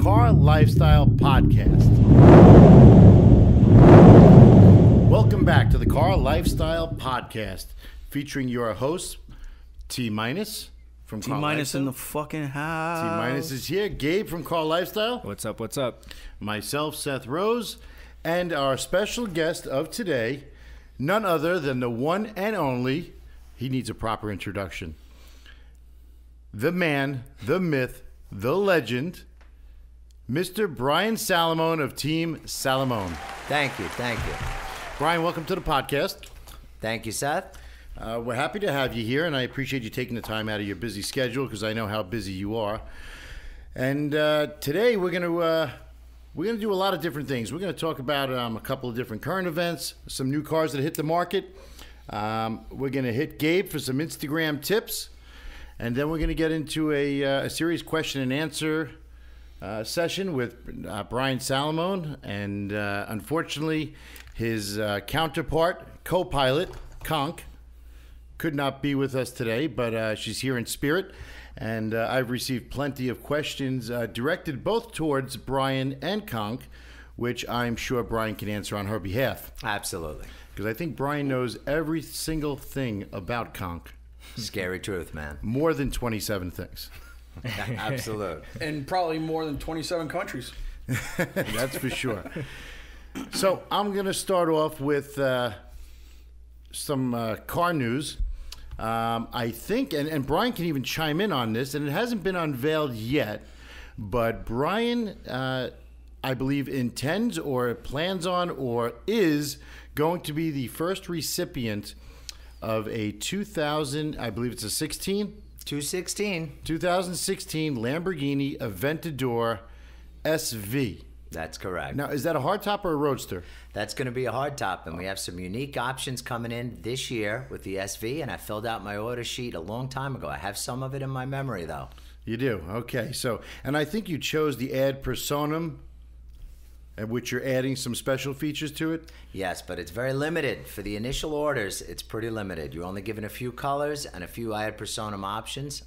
CarLifestyle podcast. Welcome back to the CarLifestyle podcast, featuring your hosts, T- from T- in the fucking house. T- is here. Gabe from CarLifestyle. What's up? What's up? Myself, Seth Rose, and our special guest of today, none other than the one and only. He needs a proper introduction. The man, the myth, the legend, Mr. Bryan Salamone of Team Salamone. Thank you. Bryan, welcome to the podcast. Thank you, Seth. We're happy to have you here, and I appreciate you taking the time out of your busy schedule because I know how busy you are. And today we're gonna do a lot of different things. We're gonna talk about a couple of different current events, some new cars that hit the market. We're gonna hit Gabe for some Instagram tips, and then we're gonna get into a serious question and answer session with Bryan Salamone, and unfortunately, his counterpart, co-pilot, Conk, could not be with us today, but she's here in spirit, and I've received plenty of questions directed both towards Bryan and Conk, which I'm sure Bryan can answer on her behalf. Absolutely. Because I think Bryan knows every single thing about Conk. Scary truth, man. More than 27 things. Absolutely. And probably more than 27 countries. That's for sure. So I'm going to start off with some car news. I think, and Bryan can even chime in on this, and it hasn't been unveiled yet, but Bryan, I believe, intends or plans on or is going to be the first recipient of a 2000, I believe it's a 2016 Lamborghini Aventador Sv. That's correct. Now, is that a hardtop or a roadster? That's going to be a hardtop, and we have some unique options coming in this year with the SV, and I filled out my order sheet a long time ago. I have some of it in my memory, though. You do? Okay. So, and I think you chose the ad personam, at which you're adding some special features to it? Yes, but it's very limited. For the initial orders, it's pretty limited. You're only given a few colors and a few ad personam options.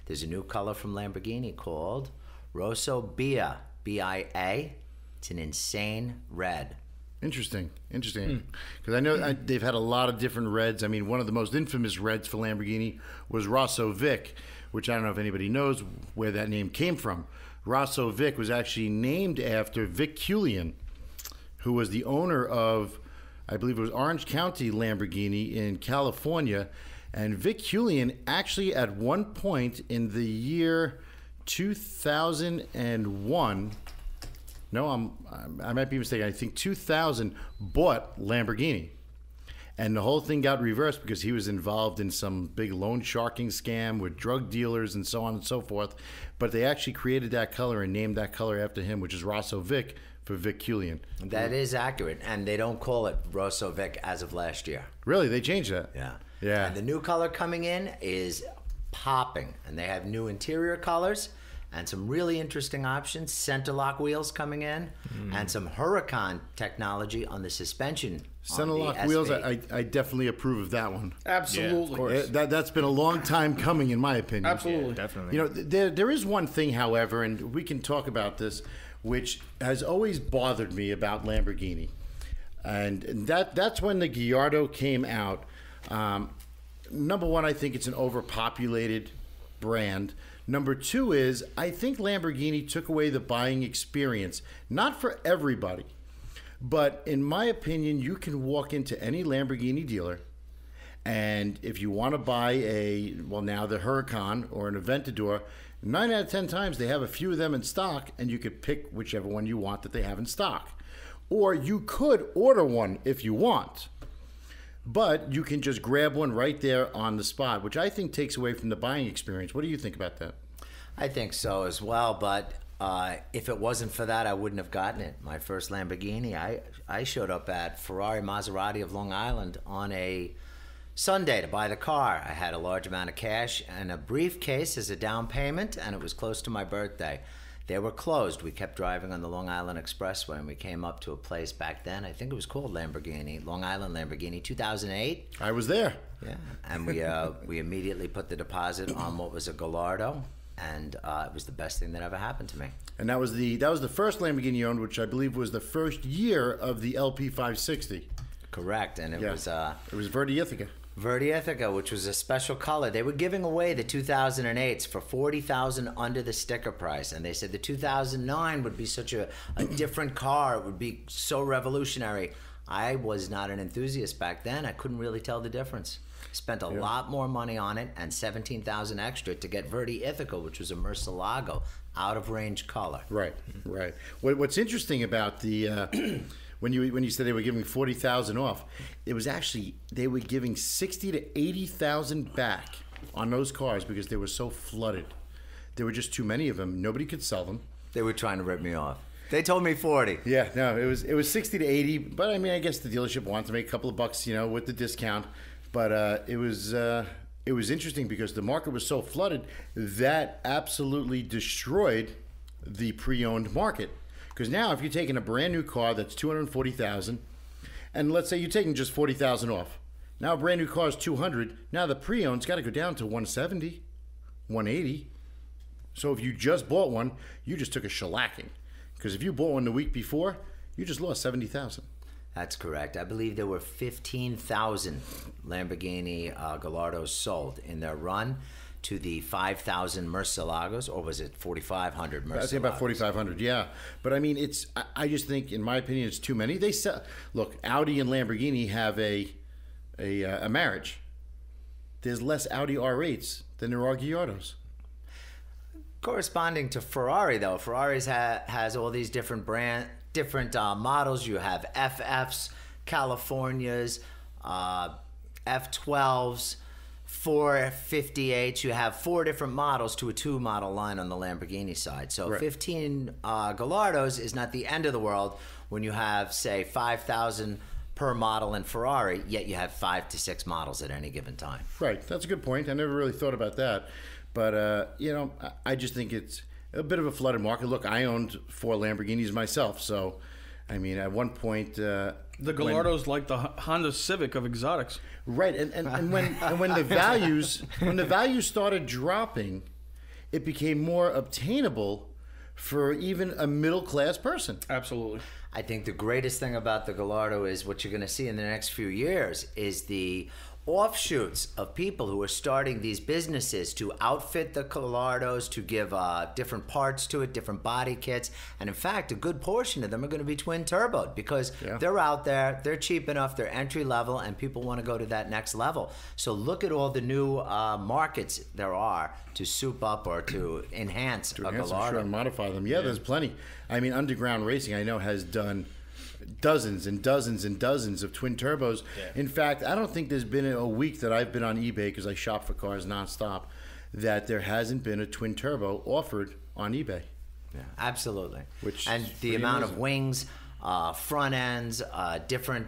There's a new color from Lamborghini called Rosso Bia, B-I-A. It's an insane red. Interesting. Because I know they've had a lot of different reds. I mean, one of the most infamous reds for Lamborghini was Rosso Vic, which I don't know if anybody knows where that name came from. Rosso Vic was actually named after Vic Cullian, who was the owner of, I believe it was Orange County Lamborghini in California. And Vic Cullian actually at one point in the year 2001, no, I might be mistaken, I think 2000, bought Lamborghini. And the whole thing got reversed because he was involved in some big loan sharking scam with drug dealers and so on and so forth. But they actually created that color and named that color after him, which is Rosso Vic for Vic Cullian. That is accurate. And they don't call it Rosso Vic as of last year. Really? They changed that? Yeah. And the new color coming in is popping. And they have new interior colors and some really interesting options. Center lock wheels coming in and some Huracan technology on the suspension. Center lock wheels, I definitely approve of that one. Absolutely. Yeah, of course. That's been a long time coming, in my opinion. Absolutely. Yeah, definitely. You know, there is one thing, however, and we can talk about this, which has always bothered me about Lamborghini. And that's when the Gallardo came out. Number one, I think it's an overpopulated brand. Number two is, I think Lamborghini took away the buying experience. Not for everybody, but in my opinion, you can walk into any Lamborghini dealer, and if you want to buy the Huracan or an Aventador, 9 out of 10 times they have a few of them in stock, and you could pick whichever one you want that they have in stock. Or you could order one if you want, but you can just grab one right there on the spot, which I think takes away from the buying experience. What do you think about that? I think so as well, but if it wasn't for that, I wouldn't have gotten it. My first Lamborghini, I showed up at Ferrari Maserati of Long Island on a Sunday to buy the car. I had a large amount of cash and a briefcase as a down payment, and it was close to my birthday. They were closed. We kept driving on the Long Island Expressway, and we came up to a place back then. I think it was called Lamborghini, Long Island Lamborghini, 2008. I was there. Yeah, and we immediately put the deposit on what was a Gallardo. and it was the best thing that ever happened to me. And that was the first Lamborghini you owned, which I believe was the first year of the LP 560. Correct, and it was Verde Ithaca. Verde Ithaca, which was a special color. They were giving away the 2008s for $40,000 under the sticker price, and they said the 2009 would be such a different car. It would be so revolutionary. I was not an enthusiast back then. I couldn't really tell the difference. Spent a lot more money on it and $17,000 extra to get Verde Ithaca, which was a Murcielago, out of range color. Right. What's interesting about the when you said they were giving 40,000 off, it was actually they were giving 60 to 80,000 back on those cars because they were so flooded. There were just too many of them. Nobody could sell them. They were trying to rip me off. They told me 40. Yeah, no, it was 60 to 80, but I mean, I guess the dealership wanted to make a couple of bucks, with the discount. But it was interesting because the market was so flooded that absolutely destroyed the pre-owned market. Because now, if you're taking a brand new car that's $240,000, and let's say you're taking just $40,000 off, now a brand new car is $200,000. Now the pre-owned's got to go down to $170,000, $180,000. So if you just bought one, you just took a shellacking. Because if you bought one the week before, you just lost $70,000. That's correct. I believe there were 15,000 Lamborghini Gallardos sold in their run to the 5,000 Murcielagos, or was it 4,500 Murcielagos? I say about 4,500, yeah. But I mean, I just think, in my opinion, it's too many. They sell. Look, Audi and Lamborghini have a marriage. There's less Audi R8s than there are Gallardos. Corresponding to Ferrari, though, Ferrari's has all these different models. You have FFs, Californias, F12s, 458s. You have 4 different models to a 2-model line on the Lamborghini side. So right. 15 Gallardos is not the end of the world when you have, say, 5,000 per model in Ferrari, yet you have 5 to 6 models at any given time. Right. That's a good point. I never really thought about that. But, I just think it's a bit of a flooded market. Look, I owned 4 Lamborghinis myself. So, I mean, at one point... the Gallardo's like the Honda Civic of exotics. Right. And when the values started dropping, it became more obtainable for even a middle-class person. Absolutely. I think the greatest thing about the Gallardo is what you're going to see in the next few years is the offshoots of people who are starting these businesses to outfit the Gallardos, to give different parts to it, different body kits. And in fact, a good portion of them are going to be twin turboed because they're out there, they're cheap enough, they're entry level, and people want to go to that next level. So look at all the new markets there are to soup up or to enhance a Gallardo. Sure, and modify them. Yeah, there's plenty. I mean, Underground Racing, I know, has done dozens and dozens and dozens of twin turbos. Yeah. In fact, I don't think there's been a week that I've been on eBay, because I shop for cars nonstop, that there hasn't been a twin turbo offered on eBay. Yeah, absolutely. And the pretty amount amazing. of wings, front ends, different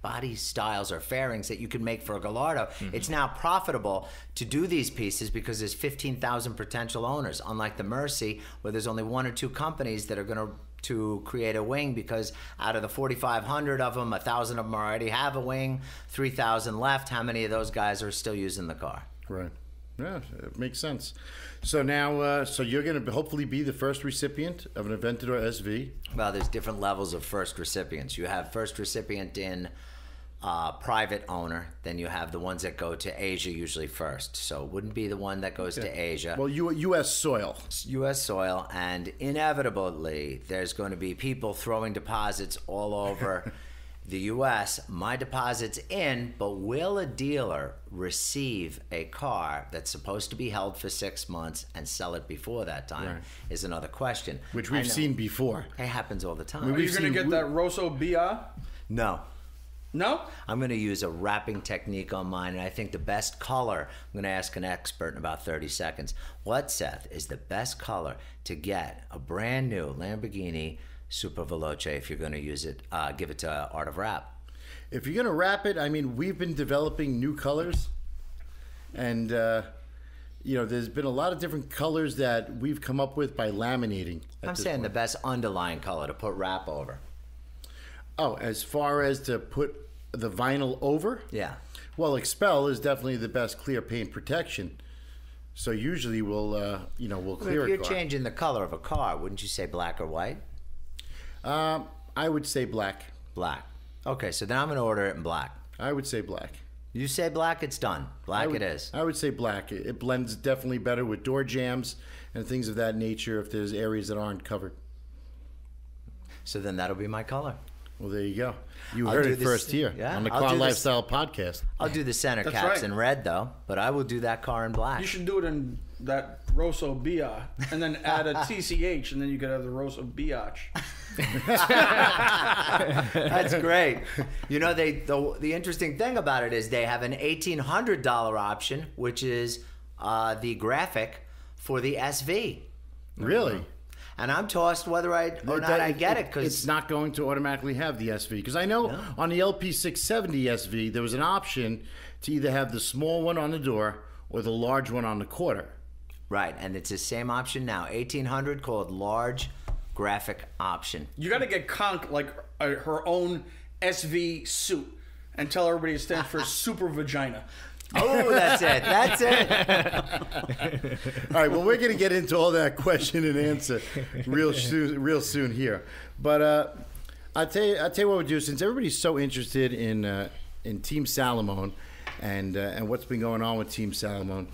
body styles or fairings that you can make for a Gallardo. Mm-hmm. It's now profitable to do these pieces because there's 15,000 potential owners, unlike the Mercy, where there's only 1 or 2 companies that are going to create a wing, because out of the 4,500 of them, 1,000 of them already have a wing, 3,000 left. How many of those guys are still using the car? Right. Yeah, it makes sense. So now, so you're going to hopefully be the first recipient of an Aventador SV. Well, there's different levels of first recipients. You have first recipient in private owner, then you have the ones that go to Asia usually first. So it wouldn't be the one that goes to Asia. Well, U.S. soil. U.S. soil, and inevitably there's going to be people throwing deposits all over the U.S. My deposit's in, but will a dealer receive a car that's supposed to be held for 6 months and sell it before that time is another question. Which we've seen before. It happens all the time. Are you going to get that Rosso BR? No. No? I'm going to use a wrapping technique on mine, and I think the best color, I'm going to ask an expert in about 30 seconds. What, Seth, is the best color to get a brand new Lamborghini Super Veloce if you're going to use it, give it to Art of Wrap? If you're going to wrap it, I mean, we've been developing new colors, and, there's been a lot of different colors that we've come up with by laminating. I'm saying the best underlying color to put wrap over. Oh, as far as to put the vinyl over? Yeah. Well, Expel is definitely the best clear paint protection. So usually we'll clear If you're a car. changing the color of a car, wouldn't you say black or white? I would say black. Black. Okay, so then I'm going to order it in black. I would say black. You say black, it's done. Black it is. I would say black. It blends definitely better with door jambs and things of that nature if there's areas that aren't covered. So then that'll be my color. Well, there you go. You I'll heard do it this- first here yeah, on the I'll Car do this- Lifestyle podcast. I'll do the center That's caps right. in red, though, but I will do that car in black. You should do it in that Rosso Bia and then add a TCH, and then you could have the Rosso Biatch. That's great. You know, the interesting thing about it is they have an $1,800 option, which is the graphic for the SV. Really? And I'm tossed whether I get it because it's not going to automatically have the SV. Because I know on the LP670 SV there was an option to either have the small one on the door or the large one on the quarter. right, and it's the same option now. 1,800 called large graphic option. You got to get Conk like her own SV suit and tell everybody it stands for super vagina. Oh, that's it. That's it. All right, well, we're going to get into all that question and answer real soon here. But I'll tell you what we'll do. Since everybody's so interested in Team Salamone and what's been going on with Team Salamone,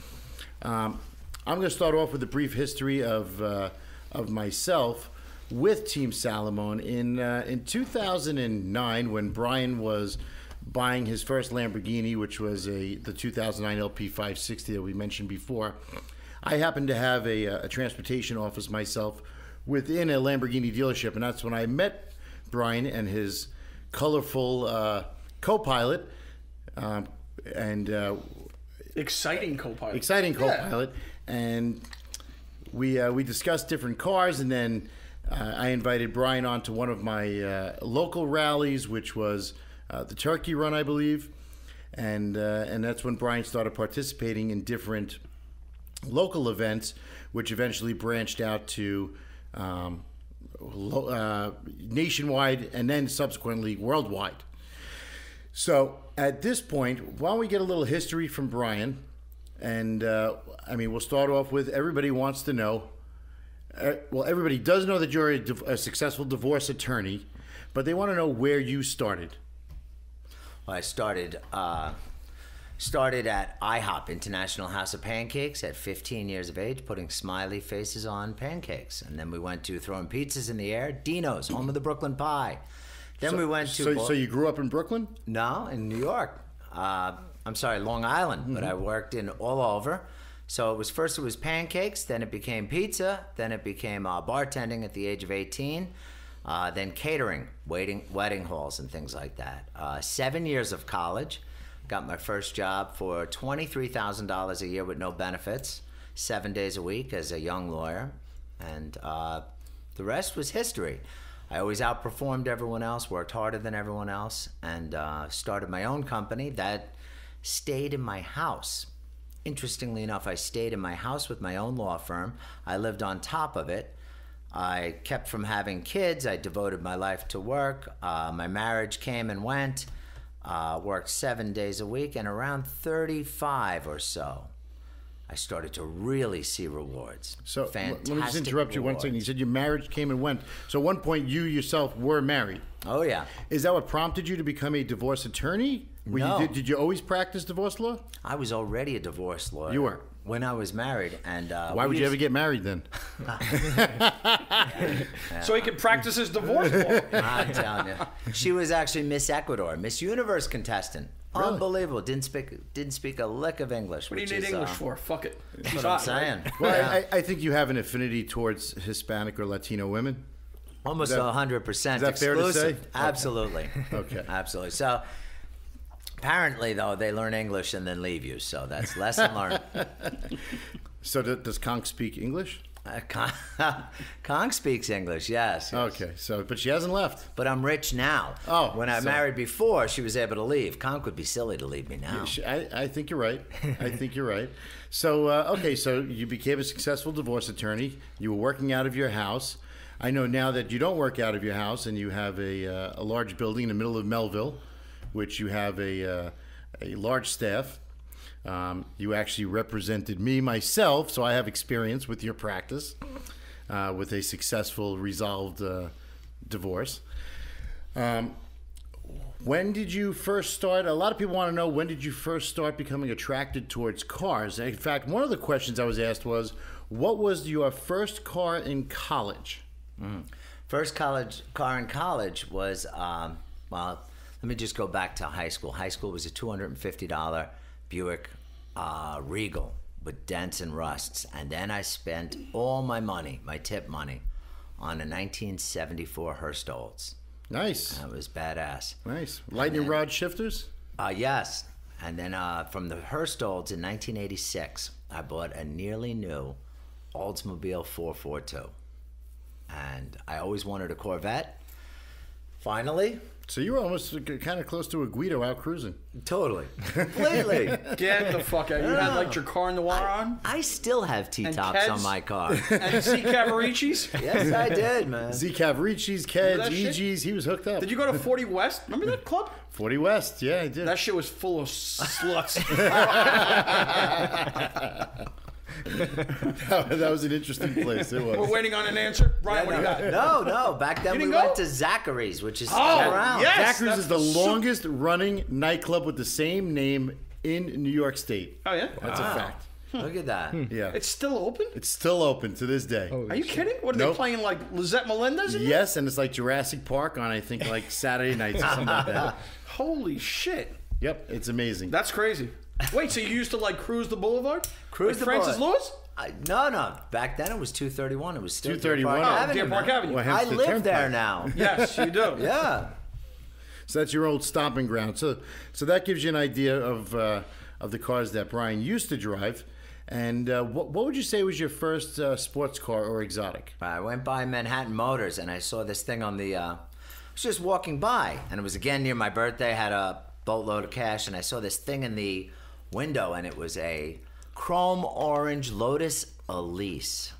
I'm going to start off with a brief history of myself with Team Salamone. In 2009, when Bryan was buying his first Lamborghini, which was the 2009 LP 560 that we mentioned before, I happened to have a transportation office myself within a Lamborghini dealership, and that's when I met Bryan and his colorful co-pilot and Exciting co-pilot. exciting co-pilot, and we discussed different cars, and then I invited Bryan onto one of my local rallies, which was the Turkey Run, I believe, and that's when Bryan started participating in different local events, which eventually branched out to nationwide and then subsequently worldwide. So at this point, why don't we get a little history from Bryan? And we'll start off with everybody wants to know. Everybody does know that you're a successful divorce attorney, but they want to know where you started. Well, I started at IHOP, International House of Pancakes, at 15 years of age, putting smiley faces on pancakes. And then we went to throwing pizzas in the air, Dino's, home of the Brooklyn Pie. Then we went to... So you grew up in Brooklyn? No, in New York. Long Island, but I worked in all over. So it was pancakes, then it became pizza, then it became bartending at the age of 18, then catering, wedding halls and things like that. 7 years of college, got my first job for $23,000 a year with no benefits, 7 days a week as a young lawyer, and the rest was history. I always outperformed everyone else, worked harder than everyone else, and started my own company that stayed in my house. Interestingly enough, I stayed in my house with my own law firm. I lived on top of it. I kept from having kids. I devoted my life to work. My marriage came and went. Worked 7 days a week, and around 35 or so, I started to really see rewards. So Fantastic let me just interrupt you one second. You said your marriage came and went. So at one point you yourself were married. Oh, yeah. Is that what prompted you to become a divorce attorney? No. Did you always practice divorce law? I was already a divorce lawyer. You were? When I was married. And Why would you ever get married then? So he can practice his divorce law. I'm telling you. She was actually Miss Ecuador, Miss Universe contestant. Really? Unbelievable. Didn't speak a lick of English. What do you which need is, English for? Fuck it. That's what I'm saying. Well, Yeah. I think you have an affinity towards Hispanic or Latino women. Almost Is that- 100% is that fair to exclusive. say? Absolutely. Okay. Absolutely. So apparently, though, they learn English and then leave you. So that's lesson learned. So does Conk speak English? Kong speaks English, yes. Okay, but she hasn't left. But I'm rich now. Oh, when I so- married before, she was able to leave. Conk would be silly to leave me now. I think you're right. I think you're right. So, so you became a successful divorce attorney. You were working out of your house. I know now that you don't work out of your house and you have a large building in the middle of Melville, which you have a large staff. You actually represented me myself, so I have experience with your practice with a successful resolved divorce. When did you first start? A lot of people want to know, when did you first start becoming attracted towards cars? In fact, one of the questions I was asked was, what was your first car in college? First car in college was, well, let me just go back to high school. High school was a $250 Buick Regal with dents and rusts. And then I spent all my money, my tip money, on a 1974 Hurst Olds. Nice. That was badass. Nice. Lightning rod shifters? Yes. And then from the Hurst Olds in 1986, I bought a nearly new Oldsmobile 442. And I always wanted a Corvette. Finally. So you were almost kind of close to a Guido out cruising. Totally. Completely. Get the fuck out. You had like your car Noir on? I still have T-tops on my car. And C. Cavaricis? Yes, I did, man. Z Cavaricis, Keds, that shit? EGs, he was hooked up. Did you go to 40 West? Remember that club? 40 West, yeah, I did. That shit was full of sluts. That was an interesting place. It was. We're waiting on an answer. Brian, what do you got? No. Back then we didn't went go? to Zachary's, which is Oh, still around. yes. Zachary's is the that's longest running nightclub with the same name in New York State. Oh, yeah? That's a fact. Look at that. Yeah. It's still open? It's still open to this day. Are you kidding? What are Nope. they playing, like Lizette Melendez in there? Yes, and it's like Jurassic Park on, I think, like Saturday nights or something like that. Holy shit. Yep, it's amazing. That's crazy. Wait, so you used to like cruise the boulevard? Cruise like the Francis boulevard. Lewis? No. Back then it was 231. It was still 231. Deer Park Oh, Avenue. Deer Park man. Avenue. Well, hence I the live turnpike. there now. Yes, you do. Yeah. So that's your old stomping ground. So that gives you an idea of the cars that Brian used to drive. And what would you say was your first sports car or exotic? I went by Manhattan Motors and I saw this thing on the. I was just walking by, and it was again near my birthday. Had a boatload of cash, and I saw this thing in the window, and it was a chrome orange Lotus Elise,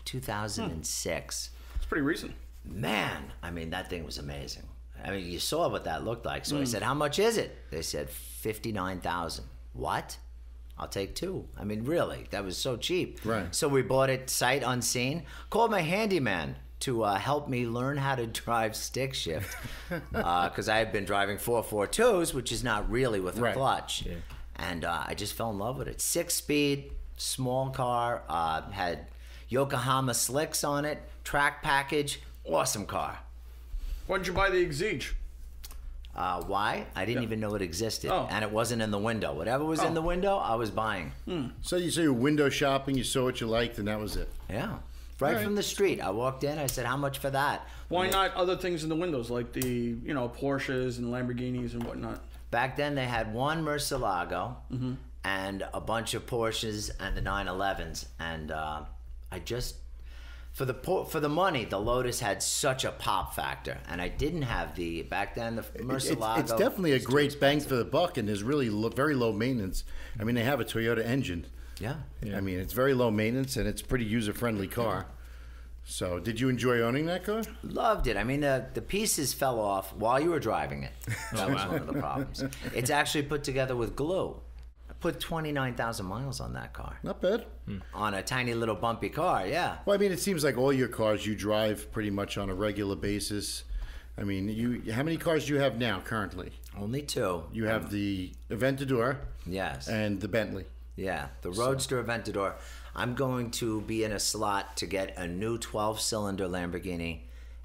2006. It's pretty recent. Man, I mean that thing was amazing. I mean, you saw what that looked like. So I said, "How much is it?" They said, $59,000. What? I'll take two. I mean, really, that was so cheap. Right. So we bought it sight unseen. Called my handyman to help me learn how to drive stick shift because I had been driving 442s, which is not really with a Right. clutch. Yeah. And I just fell in love with it. 6-speed, small car, had Yokohama slicks on it, track package, awesome car. Why did you buy the Exige? Why? I didn't even know it existed, Oh. and it wasn't in the window. Whatever was in the window, I was buying. So you were window shopping, you saw what you liked, and that was it. Yeah, right from the street. I walked in. I said, "How much for that?" Why not other things in the windows, like the, Porsches and Lamborghinis and whatnot? Back then, they had one Murcielago and a bunch of Porsches and the 911s, and I just. For the money, the Lotus had such a pop factor, and I didn't have back then the Murcielago. It's definitely a great bang for the buck, and there's really very low maintenance. I mean, they have a Toyota engine. Yeah. I mean, it's very low maintenance, and it's a pretty user-friendly car. So, did you enjoy owning that car? Loved it. I mean, the pieces fell off while you were driving it. That was one of the problems. It's actually put together with glue. I put 29,000 miles on that car. Not bad. On a tiny little bumpy car, yeah. Well, I mean, it seems like all your cars you drive pretty much on a regular basis. I mean, how many cars do you have now currently? Only two. You have the Aventador Yes. and the Bentley. Yeah, the Roadster Aventador. I'm going to be in a slot to get a new 12-cylinder Lamborghini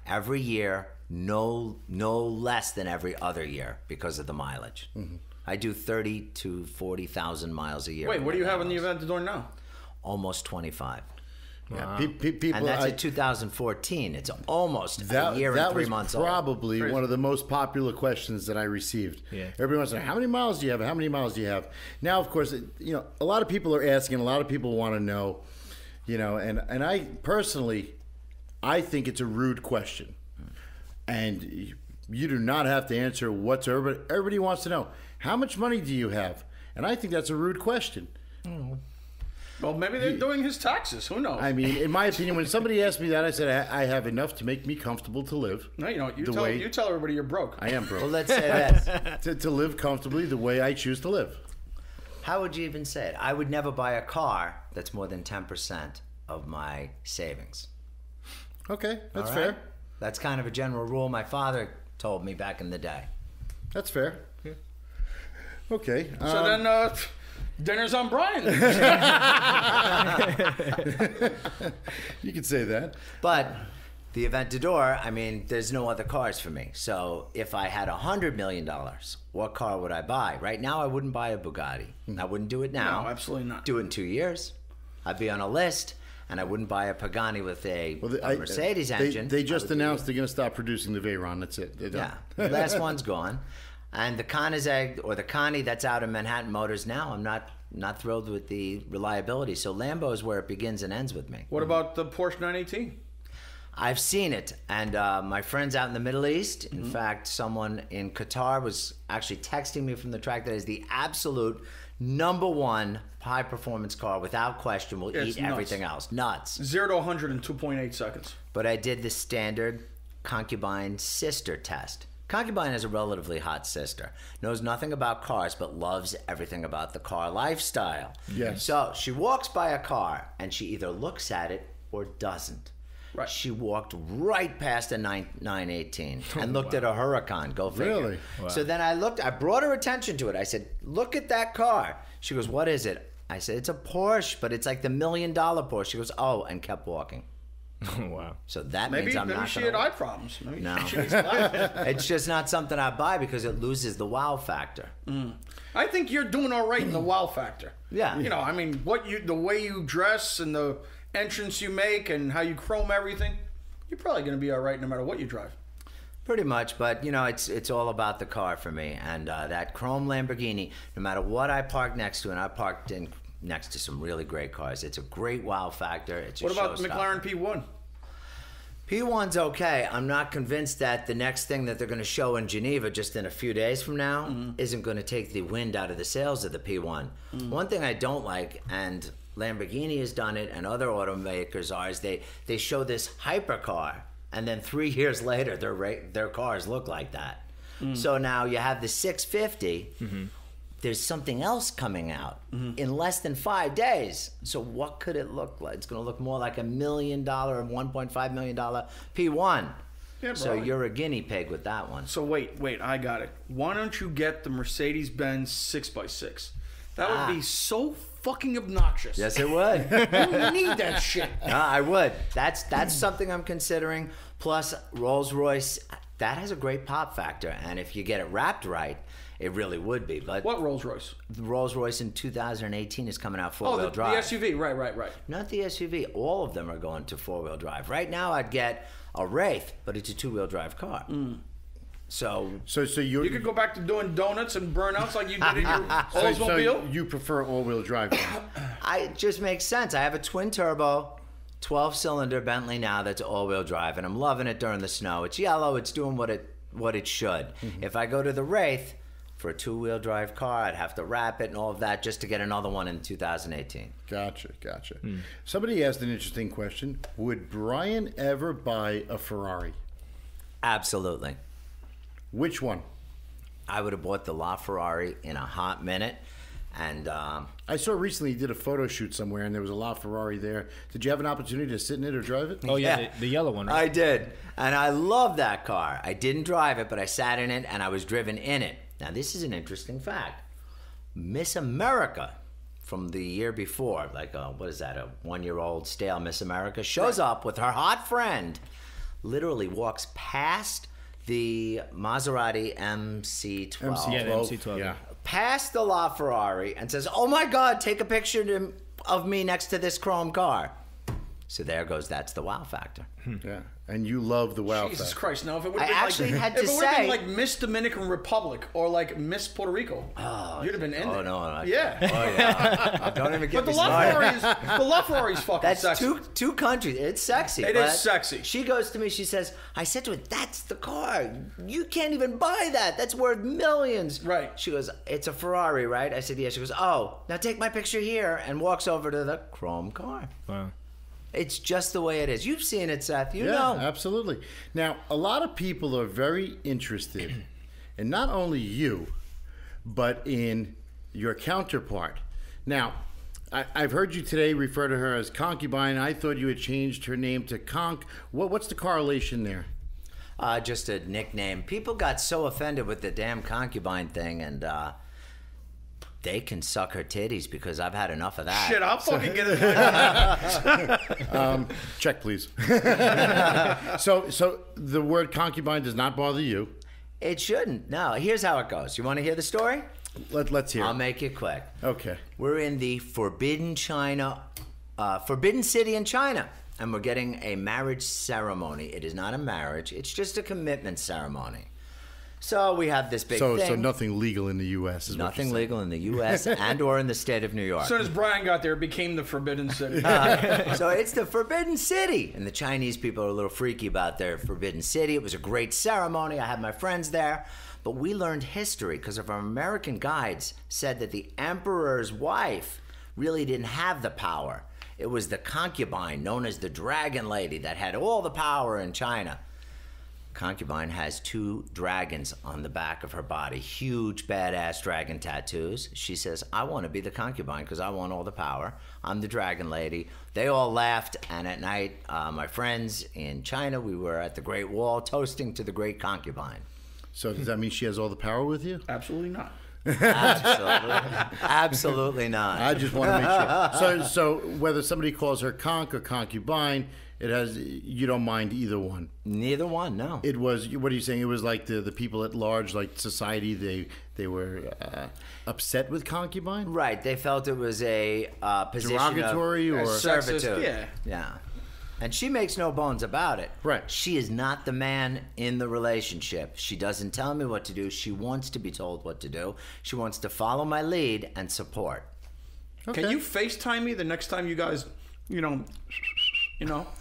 every year, no less than every other year because of the mileage. I do 30 to 40,000 miles a year. Wait, what do you have in the Aventador now? Almost 25. Yeah, people, And that's a 2014. It's almost a year and 3 months That old. was probably one of the most popular questions that I received. Yeah. Everyone wants to know, how many miles do you have? How many miles do you have? Now, of course, a lot of people are asking, a lot of people want to know, and I personally, I think it's a rude question. And you do not have to answer whatsoever, but everybody wants to know, how much money do you have? And I think that's a rude question. Well, maybe they're doing his taxes. Who knows? I mean, in my opinion, when somebody asked me that, I said, I have enough to make me comfortable to live. No, you the way- you tell everybody you're broke. I am broke. Well, let's say this. to live comfortably the way I choose to live. How would you even say it? I would never buy a car that's more than 10% of my savings. Okay, that's All right? fair. That's kind of a general rule my father told me back in the day. That's fair. Okay. So then dinner's on Bryan. You could say that. But the Aventador, I mean, there's no other cars for me. So if I had $100 million, what car would I buy? Right now, I wouldn't buy a Bugatti. I wouldn't do it now. No, absolutely not. Do it in 2 years. I'd be on a list, and I wouldn't buy a Pagani with a Mercedes engine. They just announced they're going to stop producing the Veyron. That's it. Yeah, the last one's gone. And the Koenigsegg, or the Connie that's out of Manhattan Motors now, I'm not thrilled with the reliability. So Lambo is where it begins and ends with me. What about the Porsche 918? I've seen it, and my friends out in the Middle East, in fact, someone in Qatar was actually texting me from the track that is the absolute #1 high-performance car, without question, will eat everything else. Nuts. 0 to 100 in 2.8 seconds. But I did the standard concubine sister test. Concubine is a relatively hot sister, knows nothing about cars, but loves everything about the car lifestyle. Yes. So she walks by a car, and she either looks at it or doesn't. Right. She walked right past a 918 and looked at a Huracan. Go figure. Really? Wow. So then I brought her attention to it. I said, look at that car. She goes, what is it? I said, it's a Porsche, but it's like the $1 million Porsche. She goes, oh, and kept walking. Wow. So that Maybe means I'm not she gonna had eye problems. Maybe No. she needs glasses. It's just not something I buy because it loses the wow factor. I think you're doing all right in the wow factor. Yeah. You know, I mean, the way you dress and the entrance you make and how you chrome everything, you're probably going to be all right no matter what you drive. Pretty much, but you know, it's all about the car for me. And that chrome Lamborghini, no matter what I park next to, and I parked in next to some really great cars, it's a great wow factor. It's a What about the showstopper. McLaren P1? P1's okay. I'm not convinced that the next thing that they're going to show in Geneva just in a few days from now isn't going to take the wind out of the sails of the P1. One thing I don't like, and Lamborghini has done it and other automakers are, is they show this hypercar, and then 3 years later their cars look like that. So now you have the 650. There's something else coming out in less than 5 days. So what could it look like? It's going to look more like $1 million or $1.5 million P1. Yeah, So you're a guinea pig with that one. So wait, I got it. Why don't you get the Mercedes-Benz 6x6? That would be so fucking obnoxious. Yes, it would. You need that shit. No, I would. That's something I'm considering. Plus, Rolls-Royce, that has a great pop factor. And if you get it wrapped right, it really would be. But What Rolls-Royce? the Rolls-Royce in 2018 is coming out Oh, four-wheel the drive. SUV. Right. Not the SUV. All of them are going to four-wheel drive. Right now, I'd get a Wraith, but it's a two-wheel drive car. So you You could go back to doing donuts and burnouts like you did in your so Oldsmobile. you prefer all-wheel drive. Then. it just makes sense. I have a twin-turbo, 12-cylinder Bentley now that's all-wheel drive, and I'm loving it during the snow. It's yellow. It's doing what it should. If I go to the Wraith for a two-wheel drive car, I'd have to wrap it and all of that just to get another one in 2018. Gotcha. Somebody asked an interesting question. Would Bryan ever buy a Ferrari? Absolutely. Which one? I would have bought the LaFerrari in a hot minute. And I saw recently you did a photo shoot somewhere, and there was a LaFerrari there. Did you have an opportunity to sit in it or drive it? Oh yeah, the yellow one. Right? I did. And I love that car. I didn't drive it, but I sat in it and I was driven in it. Now, this is an interesting fact. Miss America from the year before, like, what is that, a one-year-old stale Miss America, shows up with her hot friend, literally walks past the Maserati MC12. Yeah, the MC12. Yeah. Past the LaFerrari and says, oh my God, take a picture of me next to this chrome car. So there goes, that's the wow factor. Yeah. And you love the wow Jesus factor. Christ! Now, if it would I have been actually like, had if to it would have been say- like Miss Dominican Republic or like Miss Puerto Rico, you'd have been in Oh, it. no. Yeah. Oh, yeah. Don't even get But the me started. LaFerrari's fucking That's sexy. two countries. It's sexy. It but is sexy. She goes to me. She says, I said to her, that's the car. You can't even buy that. That's worth millions. Right. She goes, it's a Ferrari, right? I said, yeah. She goes, oh, now take my picture here, and walks over to the chrome car. Wow. It's just the way it is. You've seen it, Seth. You Yeah, know. absolutely. Now, a lot of people are very interested in not only you, but in your counterpart. Now, I've heard you today refer to her as concubine. I thought you had changed her name to Conk. What's the correlation there? Just a nickname. People got so offended with the damn concubine thing, and they can suck her titties because I've had enough of that. Shit, I'll fucking get it. Check, please. So the word concubine does not bother you. It shouldn't. No, here's how it goes. You want to hear the story? Let's hear I'll it. make it quick. Okay. We're in the Forbidden City in China, and we're getting a marriage ceremony. It is not a marriage. It's just a commitment ceremony. So we have this big thing. So nothing legal in the U.S. is Nothing what you're legal in the U.S. and or in the state of New York. As soon as Brian got there, it became the Forbidden City. So it's the Forbidden City. And the Chinese people are a little freaky about their Forbidden City. It was a great ceremony. I had my friends there. But we learned history because of our American guides said that the emperor's wife really didn't have the power. It was the concubine, known as the Dragon Lady, that had all the power in China. Concubine has 2 dragons on the back of her body, huge badass dragon tattoos. She says, I want to be the concubine because I want all the power. I'm the Dragon Lady. They all laughed, and at night, my friends in China, we were at the Great Wall toasting to the great concubine. So does that mean she has all the power with you? Absolutely not. Absolutely not. I just want to make sure. So whether somebody calls her conk or concubine, you don't mind either one. Neither one, no. It was, what are you saying? It was like the people at large, like society, they were upset with concubine? Right. They felt it was a position derogatory of or Sexist, servitude. Yeah. And she makes no bones about it. Right. She is not the man in the relationship. She doesn't tell me what to do. She wants to be told what to do. She wants to follow my lead and support. Okay. Can you FaceTime me the next time you guys, you know?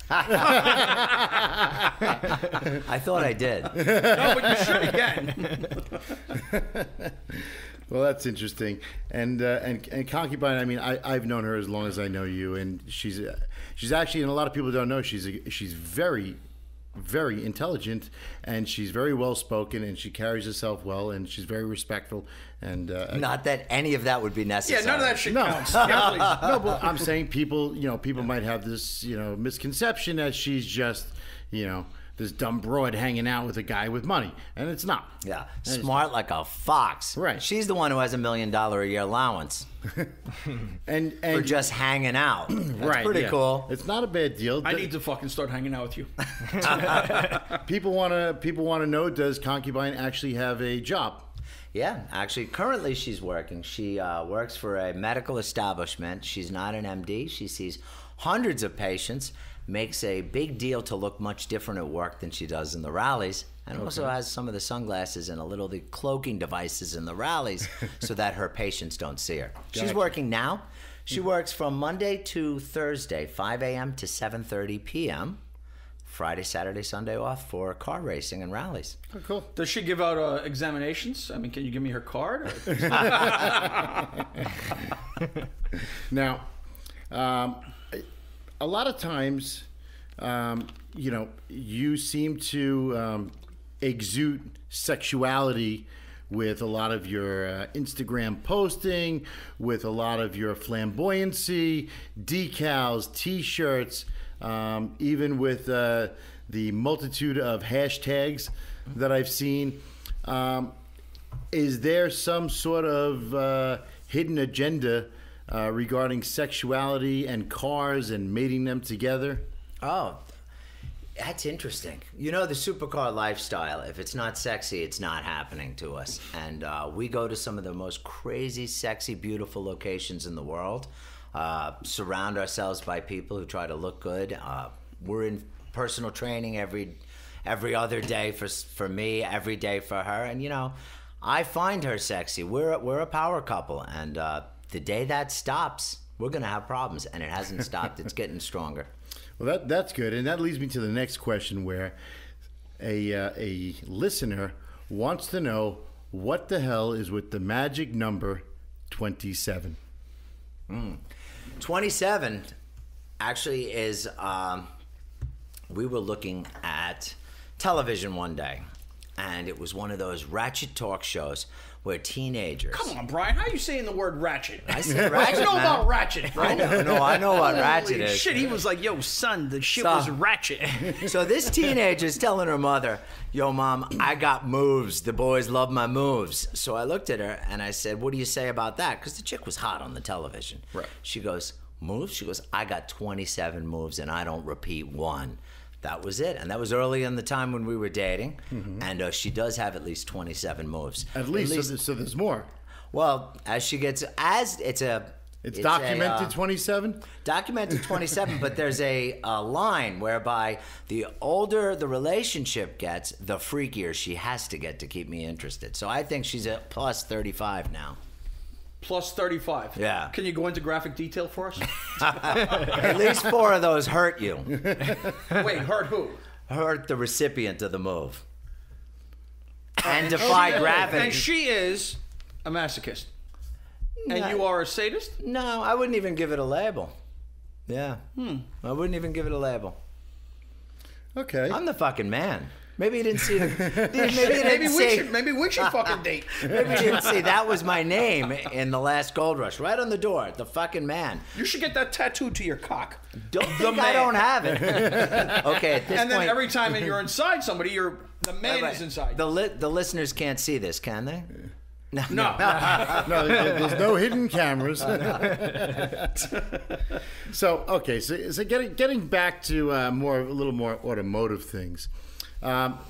I thought I did. No, but you should again. Well, that's interesting. And concubine, I mean, I've known her as long as I know you, and she's actually, and a lot of people don't know, she's very, very intelligent, and she's very well spoken, and she carries herself well, and she's very respectful. And not that any of that would be necessary. Yeah, none of that shit No. counts. Yeah, please. no, but I'm saying people might have this, misconception that she's just, this dumb broad hanging out with a guy with money, and it's not. Yeah, smart like a fox. Right. She's the one who has $1 million a year allowance And for just hanging out. That's right, pretty yeah. cool. It's not a bad deal. I need to fucking start hanging out with you. People want to know, does concubine actually have a job? Yeah, actually, currently she's working. She works for a medical establishment. She's not an MD. She sees hundreds of patients, makes a big deal to look much different at work than she does in the rallies, and also has some of the sunglasses and the cloaking devices in the rallies so that her patients don't see her. She's working now. She works from Monday to Thursday, 5 a.m. to 7:30 p.m., Friday, Saturday, Sunday off for car racing and rallies. Oh, cool. Does she give out examinations? I mean, can you give me her card? Now, a lot of times, you seem to exude sexuality with a lot of your Instagram posting, with a lot of your flamboyancy, decals, T-shirts, even with the multitude of hashtags that I've seen. Is there some sort of hidden agenda regarding sexuality and cars and mating them together? Oh, that's interesting. The supercar lifestyle, if it's not sexy, it's not happening to us. And we go to some of the most crazy, sexy, beautiful locations in the world, surround ourselves by people who try to look good. We're in personal training every other day for me, every day for her. And, I find her sexy. We're a power couple. And the day that stops, we're going to have problems. And it hasn't stopped. It's getting stronger. Well, that's good, and that leads me to the next question, where a listener wants to know what the hell is with the magic number 27. 27 actually is. We were looking at television one day, and it was one of those ratchet talk shows where teenagers. Come on, Brian. How are you saying the word ratchet? I said ratchet. I know man. about ratchet, bro. I know what ratchet is. Shit, he was like, yo, son, the shit So- was ratchet. So this teenager's telling her mother, yo, Mom, I got moves. The boys love my moves. So I looked at her and I said, what do you say about that? Because the chick was hot on the television. Right. She goes, moves? She goes, I got 27 moves and I don't repeat one. That was it. And that was early in the time when we were dating. And she does have at least 27 moves. At least. So there's more. Well, as she gets, it's Documented 27? Documented 27, but there's a line whereby the older the relationship gets, the freakier she has to get to keep me interested. So I think she's at plus 35 now. Plus 35. Yeah. Can you go into graphic detail for us? At least 4 of those hurt you. Wait, hurt who? Hurt the recipient of the move. And defy gravity. And she is a masochist. And No. you are a sadist? No, I wouldn't even give it a label. Yeah. I wouldn't even give it a label. Okay. I'm the fucking man. Maybe you didn't see the. Maybe we should fucking date. Maybe you didn't see that was my name in the last Gold Rush, right on the door. The fucking man. You should get that tattooed to your cock. Don't think I don't have it. Okay, at this And then point, every time you're inside somebody, the man is inside. The listeners can't see this, can they? No. No, there's no hidden cameras. So getting back to a little more automotive things.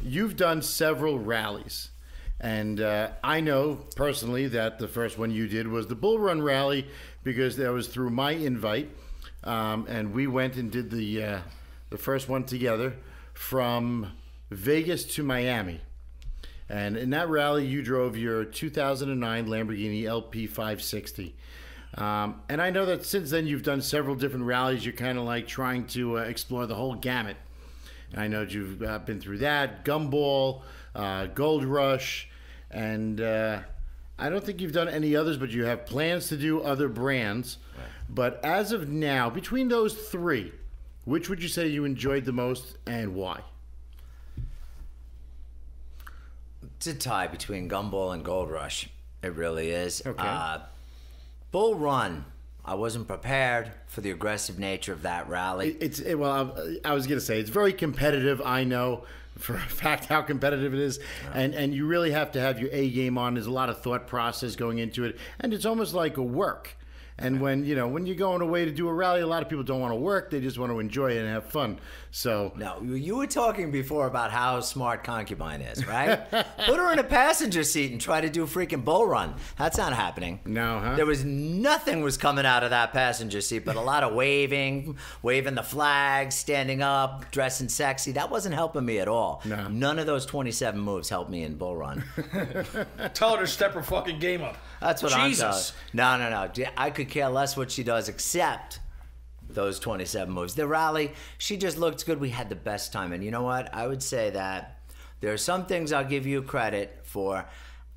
You've done several rallies, and I know personally that the first one you did was the Bull Run Rally because that was through my invite, and we went and did the first one together from Vegas to Miami. And in that rally, you drove your 2009 Lamborghini LP 560. And I know that since then you've done several different rallies. You're kind of like trying to explore the whole gamut. I know you've been through that, Gumball, Gold Rush, and I don't think you've done any others, but you have plans to do other brands. Right. But as of now, between those 3, which would you say you enjoyed the most and why? It's a tie between Gumball and Gold Rush. It really is. Okay. Bull Run. I wasn't prepared for the aggressive nature of that rally. I was going to say, it's very competitive. I know for a fact how competitive it is. Right. And you really have to have your A game on. There's a lot of thought process going into it. And it's almost like a work. And when you're going away to do a rally, a lot of people don't want to work. They just want to enjoy it and have fun. So now, you were talking before about how smart Concubine is, right? Put her in a passenger seat and try to do a freaking Bull Run. That's not happening. No, huh? There was nothing was coming out of that passenger seat but a lot of waving the flag, standing up, dressing sexy. That wasn't helping me at all. No. None of those 27 moves helped me in Bull Run. Tell her to step her fucking game up. That's what Jesus. I'm telling. No. I could care less what she does except those 27 moves. The rally, she just looked good. We had the best time. And you know what? I would say that there are some things I'll give you credit for.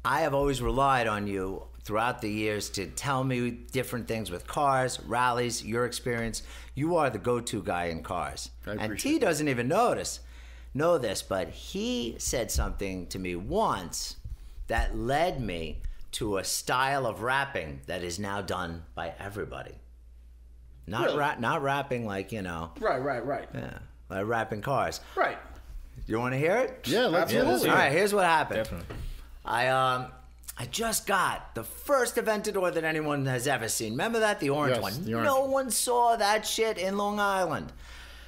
I have always relied on you throughout the years to tell me different things with cars, rallies, your experience. You are the go-to guy in cars. And T doesn't even know this, but he said something to me once that led me to a style of rapping that is now done by everybody. Not rapping like, Right. Yeah, like rapping cars. Right. You want to hear it? Yeah, let's hear this. All right, here's what happened. Definitely. I just got the first Aventador that anyone has ever seen. Remember that? The orange one. The orange. No one saw that shit in Long Island.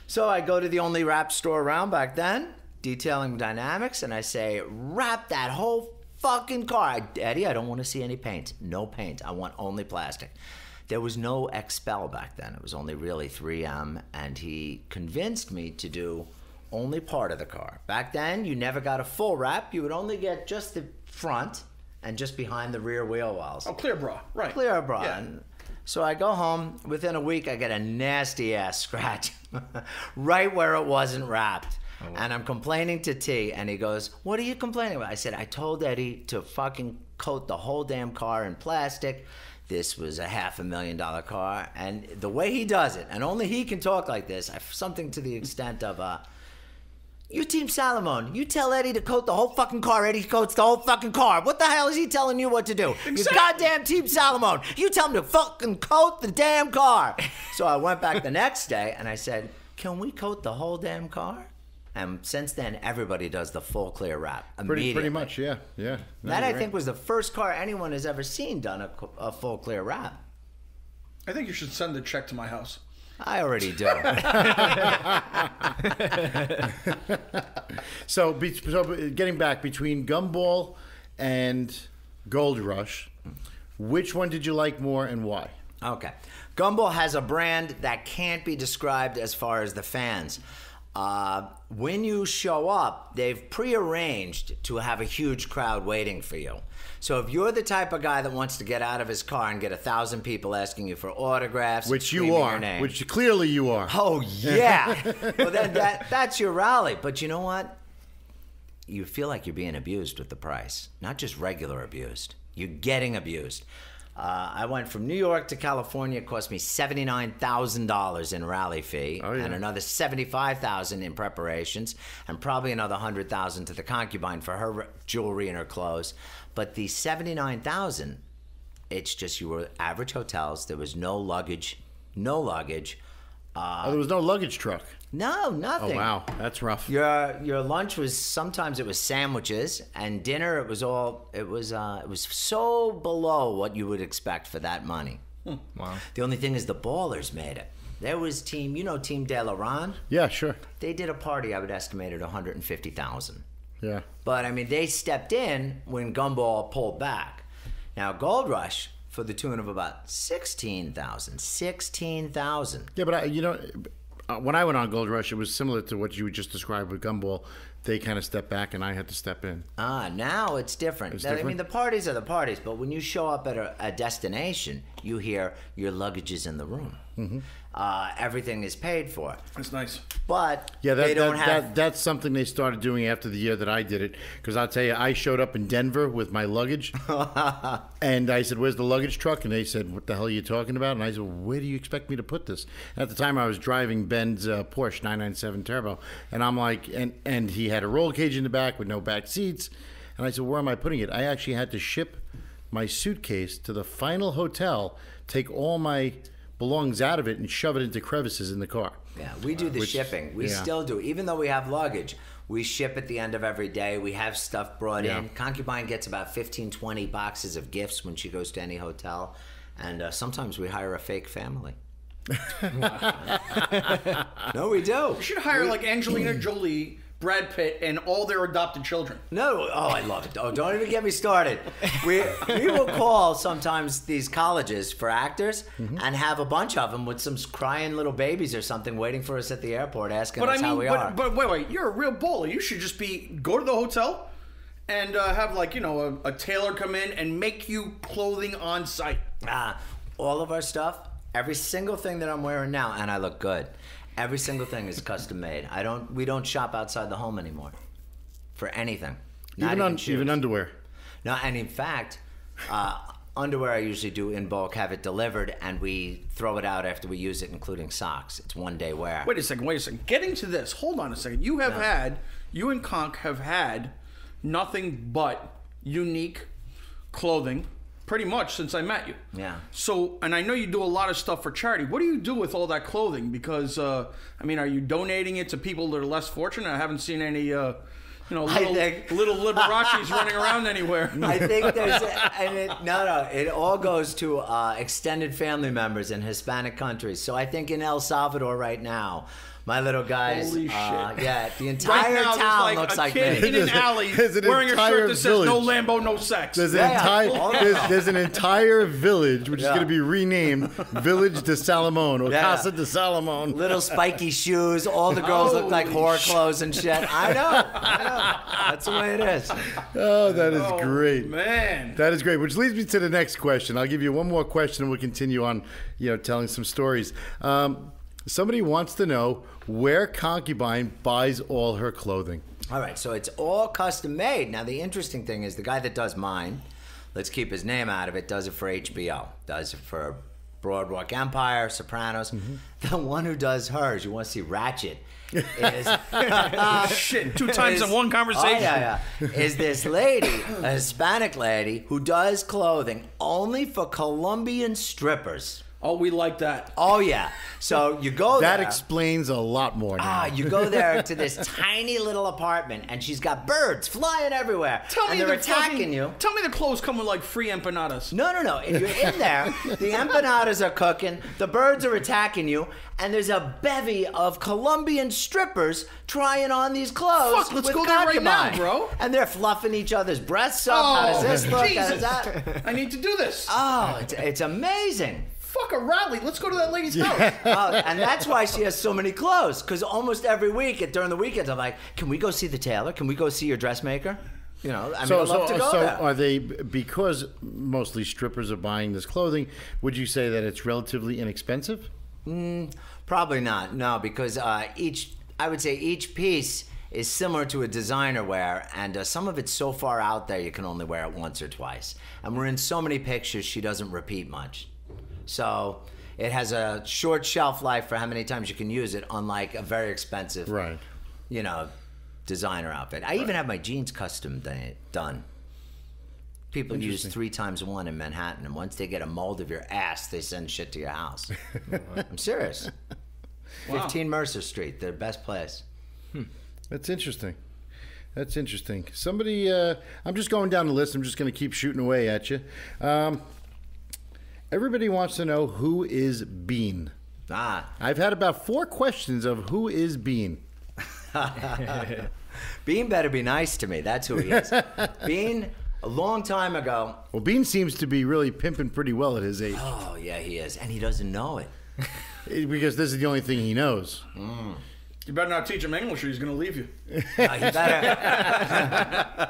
So I go to the only wrap store around back then, detailing dynamics, and I say, wrap that whole fucking car. Eddie, I don't want to see any paint. No paint. I want only plastic. There was no Expel back then. It was only really 3M, and he convinced me to do only part of the car. Back then, you never got a full wrap. You would only get just the front and just behind the rear wheel wells. Oh, clear bra. Right. Clear bra. Yeah. And so I go home. Within a week, I get a nasty-ass scratch right where it wasn't wrapped. Oh, wow. And I'm complaining to T, and he goes, what are you complaining about? I said, I told Eddie to fucking coat the whole damn car in plastic. This was a $500,000 car. And the way he does it, and only he can talk like this, something to the extent of, You Team Salamone. You tell Eddie to coat the whole fucking car. Eddie coats the whole fucking car. What the hell is he telling you what to do? You goddamn Team Salamone. You tell him to fucking coat the damn car. So I went back the next day and I said, can we coat the whole damn car? And since then, everybody does the full clear wrap. Pretty much, yeah. No, that, I right. think, was the first car anyone has ever seen done a full clear wrap. I think you should send a check to my house. I already do. So getting back, between Gumball and Gold Rush, which one did you like more and why? Okay. Gumball has a brand that can't be described as far as the fans. When you show up, they've prearranged to have a huge crowd waiting for you. So if you're the type of guy that wants to get out of his car and get 1,000 people asking you for autographs, which you screaming are, your name, which clearly you are. oh yeah, well then that's your rally. But you know what? You feel like you're being abused with the price, not just regular abused. You're getting abused. I went from New York to California. It cost me $79,000 in rally fee, and another $75,000 in preparations, and probably another $100,000 to the concubine for her jewelry and her clothes. But the $79,000, it's just you were average hotels. There was no luggage. There was no luggage truck. No, nothing. Oh wow, that's rough. Your lunch was, sometimes it was sandwiches, and dinner it was so below what you would expect for that money. Wow. The only thing is the ballers made it. There was Team De La Ron. Yeah, sure. They did a party I would estimate at $150,000. Yeah. But I mean, they stepped in when Gumball pulled back. Now Gold Rush, for the tune of about $16,000. Yeah, but when I went on Gold Rush, it was similar to what you just described with Gumball. They kind of stepped back, and I had to step in. Now it's different. I mean, the parties are the parties, but when you show up at a destination, you hear your luggage is in the room. Mm-hmm. Everything is paid for. That's nice. But yeah, they don't have... that's something they started doing after the year that I did it. Because I'll tell you, I showed up in Denver with my luggage, and I said, "Where's the luggage truck?" And they said, "What the hell are you talking about?" And I said, "Where do you expect me to put this?" And at the time, I was driving Ben's Porsche 997 Turbo, and I'm like, and he had a roll cage in the back with no back seats, and I said, "Where am I putting it?" I actually had to ship my suitcase to the final hotel, take all my belongs out of it, and shove it into crevices in the car. Yeah, we do the shipping. We still do. Even though we have luggage, we ship at the end of every day. We have stuff brought in. Concubine gets about 15, 20 boxes of gifts when she goes to any hotel. And sometimes we hire a fake family. No, we do. You should hire like Angelina Jolie, Brad Pitt, and all their adopted children. No, I love it. Oh, don't even get me started. We will call sometimes these colleges for actors and have a bunch of them with some crying little babies or something waiting for us at the airport asking us how we are. But wait, you're a real baller. You should just go to the hotel and have a tailor come in and make you clothing on site. All of our stuff, every single thing that I'm wearing now, and I look good. Every single thing is custom made. We don't shop outside the home anymore for anything. Even underwear. No, and in fact, underwear I usually do in bulk, have it delivered, and we throw it out after we use it, including socks. It's one day wear. Wait a second. Getting to this, hold on a second. You and Conk have had nothing but unique clothing pretty much since I met you. Yeah. So, and I know you do a lot of stuff for charity. What do you do with all that clothing? Because, are you donating it to people that are less fortunate? I haven't seen any, little Liberace's running around anywhere. I think there's, it all goes to extended family members in Hispanic countries. So I think in El Salvador right now, my little guys, holy shit. Yeah, the entire right now, town looks like me. In an alley wearing a shirt that says "No Lambo, no sex." There's an entire village which is going to be renamed Village de Salamone or Casa de Salamone. Little spiky shoes. All the girls look like whore clothes and shit. I know. That's the way it is. Oh, that is great, man. That is great. Which leads me to the next question. I'll give you one more question, and we'll continue on, telling some stories. Somebody wants to know where Concubine buys all her clothing. All right, so it's all custom made. Now, the interesting thing is the guy that does mine, let's keep his name out of it, does it for HBO, does it for Broadwalk Empire, Sopranos. The one who does hers, you want to see Ratchet, is Shit, 2 times in one conversation. Oh, yeah. Is this lady, a Hispanic lady, who does clothing only for Colombian strippers. Oh, we like that. Oh, yeah. So you go there. That explains a lot more now. You go there to this tiny little apartment, and she's got birds flying everywhere. And they're attacking you. Tell me the clothes come with like free empanadas. No. If you're in there, the empanadas are cooking, the birds are attacking you, and there's a bevy of Colombian strippers trying on these clothes. Fuck, let's with go there right now, concubine. bro. And they're fluffing each other's breasts up. How does this look? How does Jesus. that? I need to do this. Oh, it's amazing. Fuck a rally. Let's go to that lady's house. And that's why she has so many clothes. Because almost every week, during the weekends, I'm like, can we go see the tailor? Can we go see your dressmaker? You know, I mean, I'd love to go there. Are they, because mostly strippers are buying this clothing, would you say that it's relatively inexpensive? Probably not. No, because I would say each piece is similar to a designer wear, and some of it's so far out there you can only wear it once or twice. And we're in so many pictures, she doesn't repeat much. So it has a short shelf life for how many times you can use it, unlike a very expensive, designer outfit. I even have my jeans custom done. People use 3 times 1 in Manhattan, and once they get a mold of your ass, they send shit to your house. I'm serious. Wow. 15 Mercer Street, their best place. That's interesting. That's interesting. Somebody, I'm just going down the list. I'm just going to keep shooting away at you. Everybody wants to know, who is Bean? I've had about 4 questions of who is Bean. Bean better be nice to me. That's who he is. Bean, a long time ago. Well, Bean seems to be really pimping pretty well at his age. Oh, yeah, he is. And he doesn't know it. Because this is the only thing he knows. You better not teach him English or he's going to leave you.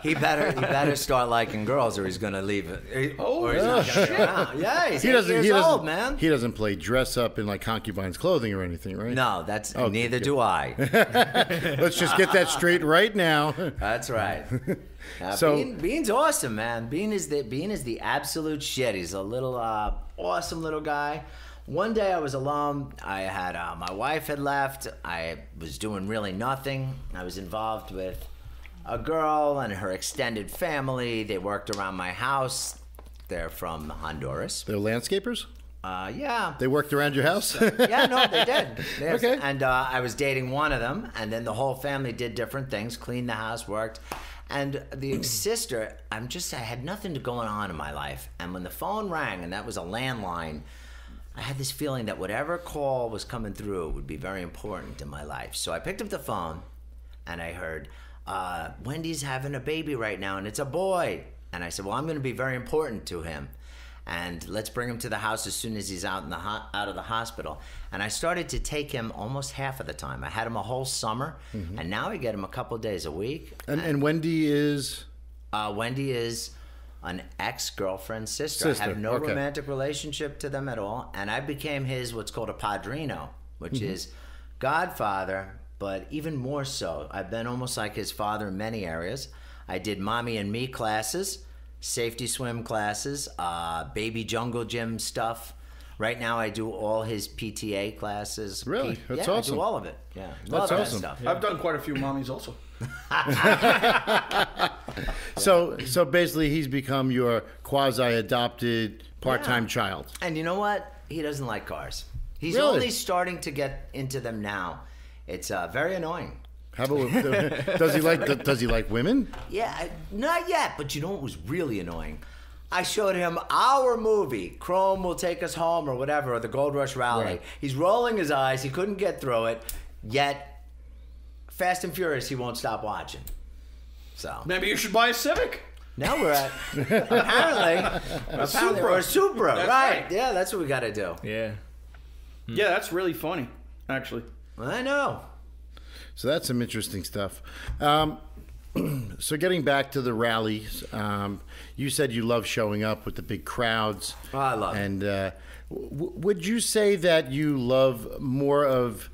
He better start liking girls or he's going to leave it. Or he's not going to be around. Yeah, he's 8 years old, man. He doesn't play dress up in like concubine's clothing or anything, right? No, neither do I. Let's just get that straight right now. That's right. So Bean's awesome, man. Bean is the absolute shit. He's a little awesome little guy. One day I was alone. I had my wife had left. I was doing really nothing. I was involved with a girl and her extended family. They worked around my house. They're from Honduras. They're landscapers? Yeah. They worked around your house? Yeah, no, they did. Okay. And I was dating one of them, and then the whole family did different things, cleaned the house, worked. And the sister, I had nothing going on in my life. And when the phone rang, and that was a landline, I had this feeling that whatever call was coming through would be very important in my life. So I picked up the phone, and I heard, Wendy's having a baby right now, and it's a boy. And I said, well, I'm going to be very important to him. And let's bring him to the house as soon as he's out of the hospital. And I started to take him almost half of the time. I had him a whole summer, and now I get him a couple days a week. And Wendy is? Wendy is an ex-girlfriend's sister. I have no romantic relationship to them at all. And I became his what's called a padrino, which is godfather, but even more so. I've been almost like his father in many areas. I did mommy and me classes, safety swim classes, baby jungle gym stuff. Right now I do all his PTA classes. Really? That's awesome. I do all of it. Yeah. That's awesome. Stuff. Yeah. I've done quite a few mommies also. So basically he's become your quasi-adopted part-time child. And you know what? He doesn't like cars. He's Really? only starting to get into them now. It's very annoying. How about does he like women? Yeah, not yet, but you know what was really annoying? I showed him our movie, Chrome Will Take Us Home or whatever, or the Gold Rush Rally. Right. He's rolling his eyes. He couldn't get through it. Yet, Fast and Furious, he won't stop watching. So Maybe you should buy a Civic. now we're at, apparently, Supra. or a Supra, That's right. right. Yeah, that's what we got to do. Yeah. Yeah, that's really funny, actually. I know. So that's some interesting stuff. So getting back to the rallies, you said you love showing up with the big crowds. Oh, I love it. And would you say that you love more of...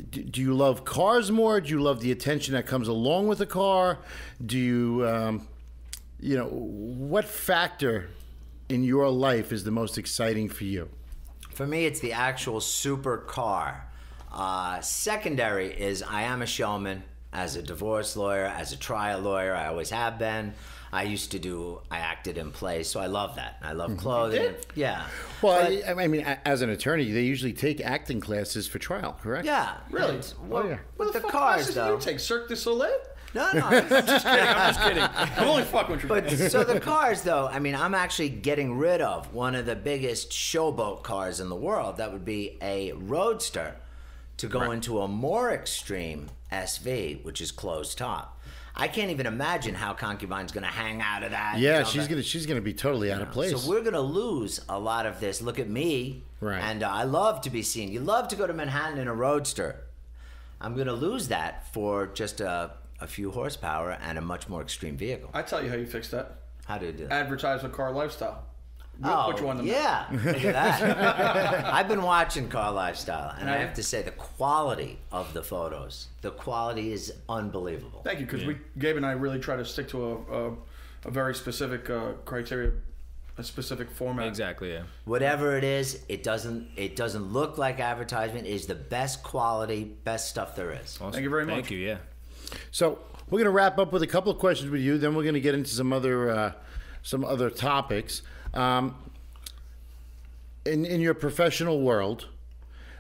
Do you love cars more? Do you love the attention that comes along with a car? Do you, what factor in your life is the most exciting for you? For me, it's the actual supercar. Secondary is I am a showman as a divorce lawyer, as a trial lawyer. I always have been. I acted in plays, so I love that. I love clothing. Yeah. Well, I mean, as an attorney, they usually take acting classes for trial, correct? Yeah. Really? Well, yeah. With the fuck cars, classes though. You take Cirque du Soleil? No. I'm just kidding. I'm only fucking with you. But so the cars, though, I mean, I'm actually getting rid of one of the biggest showboat cars in the world. That would be a Roadster, to go into a more extreme SV, which is closed top. I can't even imagine how Concubine's going to hang out of that. Yeah, she's gonna be totally out of place. So we're going to lose a lot of this. Look at me. Right. And I love to be seen. You love to go to Manhattan in a Roadster. I'm going to lose that for just a few horsepower and a much more extreme vehicle. I tell you how you fix that. How do you do that? Advertise with CarLifestyle. We'll put you on the map. Yeah, look at that. I've been watching CarLifestyle, and I have to say the quality of the photos, the quality is unbelievable. Thank you, because Gabe and I really try to stick to a very specific criteria, a specific format. Exactly, yeah. Whatever it is, it doesn't look like advertisement. It is the best quality, best stuff there is. Awesome. Thank you very much. Thank you, yeah. So we're going to wrap up with a couple of questions with you. Then we're going to get into some other topics. In your professional world,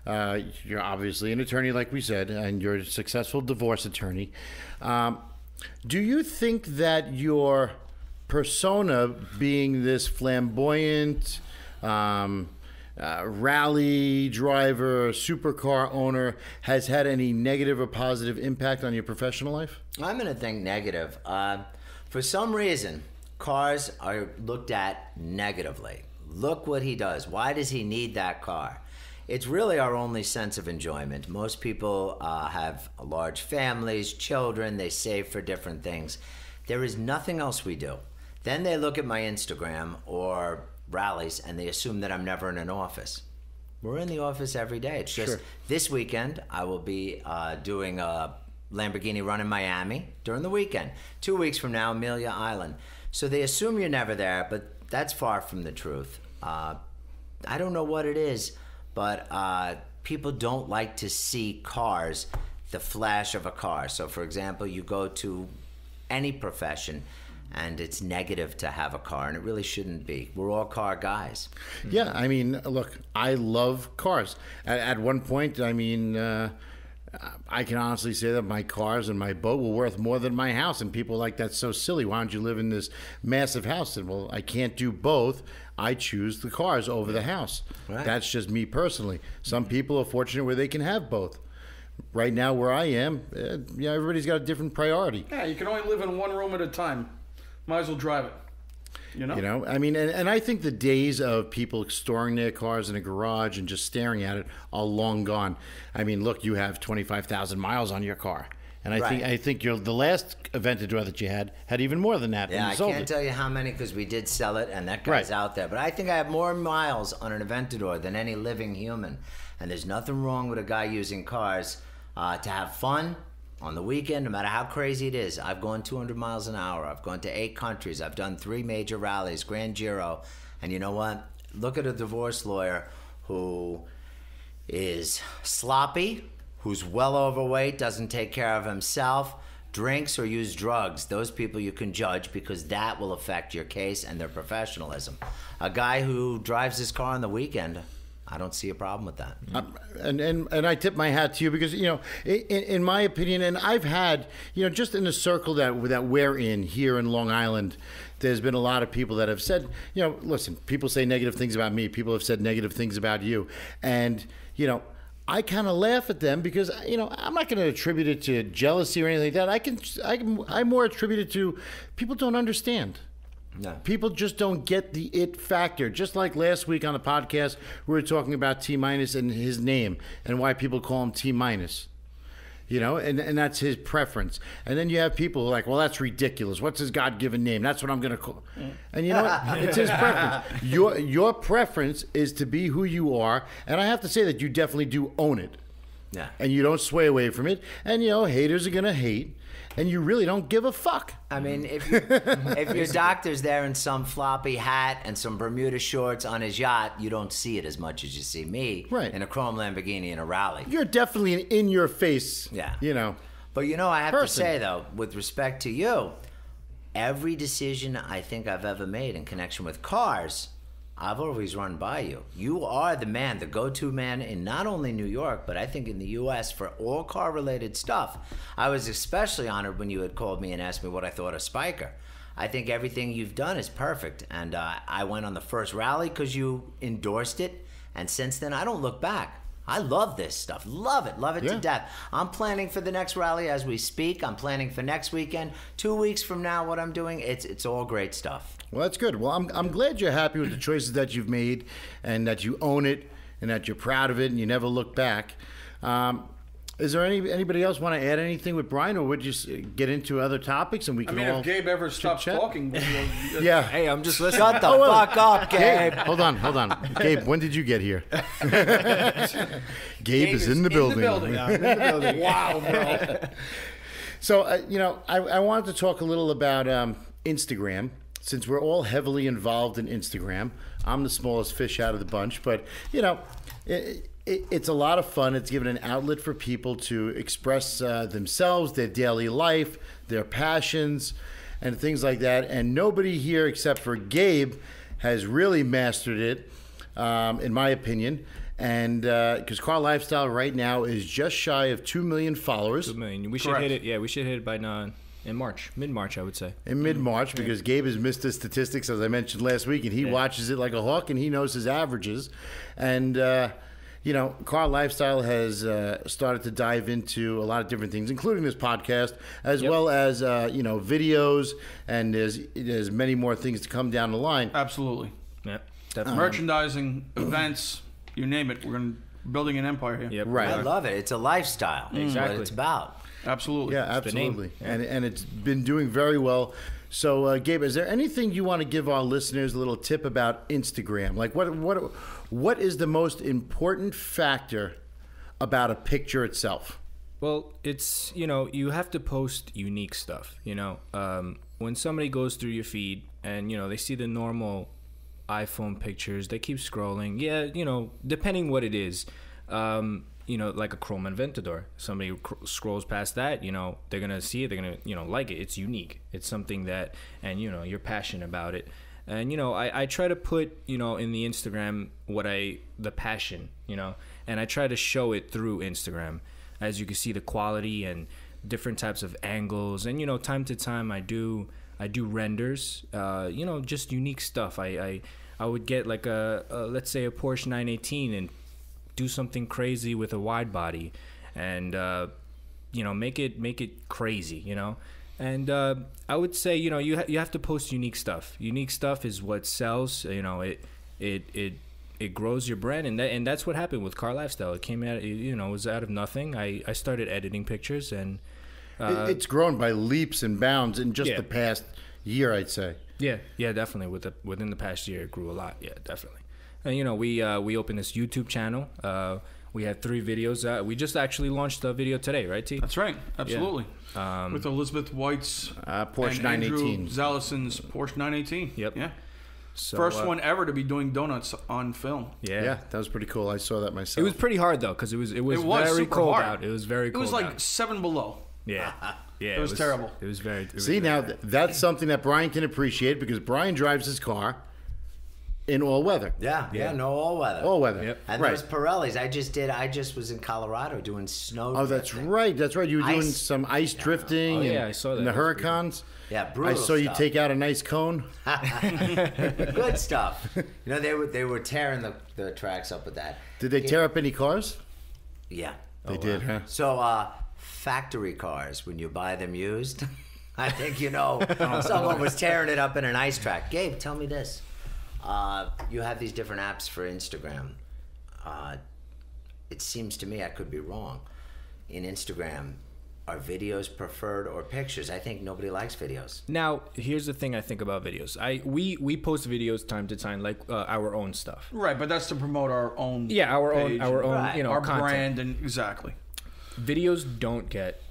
you're obviously an attorney, like we said, and you're a successful divorce attorney. Do you think that your persona, being this flamboyant rally driver, supercar owner, has had any negative or positive impact on your professional life? I'm going to think negative. For some reason, cars are looked at negatively. Look what he does. Why does he need that car? It's really our only sense of enjoyment. Most people have large families, children, they save for different things. There is nothing else we do. Then they look at my Instagram or rallies and they assume that I'm never in an office. We're in the office every day. It's just this weekend I will be doing a Lamborghini run in Miami during the weekend. 2 weeks from now, Amelia Island. So they assume you're never there, but that's far from the truth. I don't know what it is, but people don't like to see cars, the flash of a car. So, for example, you go to any profession, and it's negative to have a car, and it really shouldn't be. We're all car guys. Yeah, I mean, look, I love cars. At one point, I mean, I can honestly say that my cars and my boat were worth more than my house, and people are like, that's so silly. Why don't you live in this massive house? And, well, I can't do both. I choose the cars over the house. Right. That's just me personally. Some people are fortunate where they can have both. Right now, where I am, everybody's got a different priority. Yeah, you can only live in one room at a time. Might as well drive it. You know, I mean, and I think the days of people storing their cars in a garage and just staring at it are long gone. I mean, look, you have 25,000 miles on your car, and I think the last Aventador that you had even more than that. Yeah, I can't tell you how many because we did sell it, and that guy's out there. But I think I have more miles on an Aventador than any living human, and there's nothing wrong with a guy using cars to have fun. On the weekend, no matter how crazy it is, I've gone 200 miles an hour. I've gone to 8 countries. I've done 3 major rallies, Grand Giro. And you know what? Look at a divorce lawyer who is sloppy, who's well overweight, doesn't take care of himself, drinks or use drugs. Those people you can judge because that will affect your case and their professionalism. A guy who drives his car on the weekend, I don't see a problem with that. And I tip my hat to you because, in my opinion, and I've had, just in the circle that we're in here in Long Island, there's been a lot of people that have said, listen, people say negative things about me. People have said negative things about you. And, I kind of laugh at them because, I'm not going to attribute it to jealousy or anything like that. I more attribute it to people don't understand. No. People just don't get the it factor. Just like last week on the podcast, we were talking about T- and his name and why people call him T-. And that's his preference. And then you have people who are like, well, that's ridiculous. What's his God-given name? That's what I'm going to call. And you know what? It's his preference. Your preference is to be who you are. And I have to say that you definitely do own it. Yeah. And you don't sway away from it. And, haters are going to hate. And you really don't give a fuck. I mean, if your doctor's there in some floppy hat and some Bermuda shorts on his yacht, you don't see it as much as you see me in a chrome Lamborghini in a rally. You're definitely an in-your-face, Yeah. But, I have to say, though, with respect to you, every decision I think I've ever made in connection with cars, I've always run by you. You are the man, the go-to man in not only New York, but I think in the U.S. for all car-related stuff. I was especially honored when you had called me and asked me what I thought of Spiker. I think everything you've done is perfect. And I went on the first rally because you endorsed it. And since then, I don't look back. I love this stuff. Love it to death. I'm planning for the next rally as we speak. I'm planning for next weekend. 2 weeks from now, what I'm doing, it's all great stuff. Well, that's good. Well, I'm glad you're happy with the choices that you've made and that you own it and that you're proud of it and you never look back. Is there anybody else want to add anything with Bryan, or would you get into other topics and we can all if Gabe ever stops talking, yeah. Hey, I'm just listening. Shut the fuck up, Gabe. Hold on. Gabe, when did you get here? Gabe is in the building. Yeah, in the building. Wow, bro. So, I wanted to talk a little about Instagram, since we're all heavily involved in Instagram. I'm the smallest fish out of the bunch, but, it's a lot of fun. It's given an outlet for people to express themselves, their daily life, their passions, and things like that. And nobody here except for Gabe has really mastered it, in my opinion. And because CarLifestyle right now is just shy of 2 million followers. 2 million. We should hit it. Yeah, we should hit it by in March, mid-March, I would say. In mid-March, because Gabe has missed his statistics, as I mentioned last week, and he watches it like a hawk, and he knows his averages. And CarLifestyle has started to dive into a lot of different things, including this podcast, as well as videos, and there's many more things to come down the line. Absolutely. Yep, definitely. Merchandising, events, you name it. We're building an empire here. Yep. Right. I love it. It's a lifestyle. It's what it's about. Absolutely. Yeah, absolutely. And it's been doing very well. So, Gabe, is there anything you want to give our listeners a little tip about Instagram? Like, what is the most important factor about a picture itself? Well, it's, you have to post unique stuff, when somebody goes through your feed and, they see the normal iPhone pictures, they keep scrolling. Yeah, depending what it is, like a chrome Aventador, somebody scrolls past that, they're going to see it, they're going to, like it. It's unique. It's something that, and, you're passionate about it. And, I try to put, in the Instagram the passion, and I try to show it through Instagram. As you can see, the quality and different types of angles. And, time to time I do renders, just unique stuff. I would get like let's say a Porsche 918 and do something crazy with a wide body and, make it crazy, And I would say, you have to post unique stuff. Unique stuff is what sells. It grows your brand, and that's what happened with CarLifestyle. It came out, it was out of nothing. I started editing pictures, and it's grown by leaps and bounds in just the past year, I'd say. Yeah, definitely. Within the past year, it grew a lot. Yeah, definitely. And we opened this YouTube channel. We had 3 videos. We just actually launched a video today, right, T? That's right. Absolutely. Yeah. With Elizabeth White's Porsche and 918. Andrew Zalison's Porsche 918. Yep. Yeah. So, First one ever to be doing donuts on film. Yeah, that was pretty cool. I saw that myself. It was pretty hard though, because it was very cold out. It was very cold. It was like out. 7 below. Yeah. It was terrible. It was very. That's something that Bryan can appreciate, because Bryan drives his car in all weather. Yeah, no, all weather. All weather. Yep. And those Pirellis, I just was in Colorado doing snow. Oh, that's right. You were doing some ice drifting. Oh, yeah, I saw that. And the Huracans. Yeah, brutal I saw you stuff. take out a nice cone. Good stuff. They were tearing the tracks up with that. Did they tear up any cars? Yeah. They did, huh? So, factory cars, when you buy them used, I think someone was tearing it up in an ice track. Gabe, tell me this. You have these different apps for Instagram. It seems to me, I could be wrong, in Instagram, are videos preferred or pictures? I think nobody likes videos. Now, here's the thing I think about videos. We post videos time to time, like our own stuff. Right, but that's to promote our own. Yeah, our page, own, Right. you know, our content. brand, and exactly. Videos don't get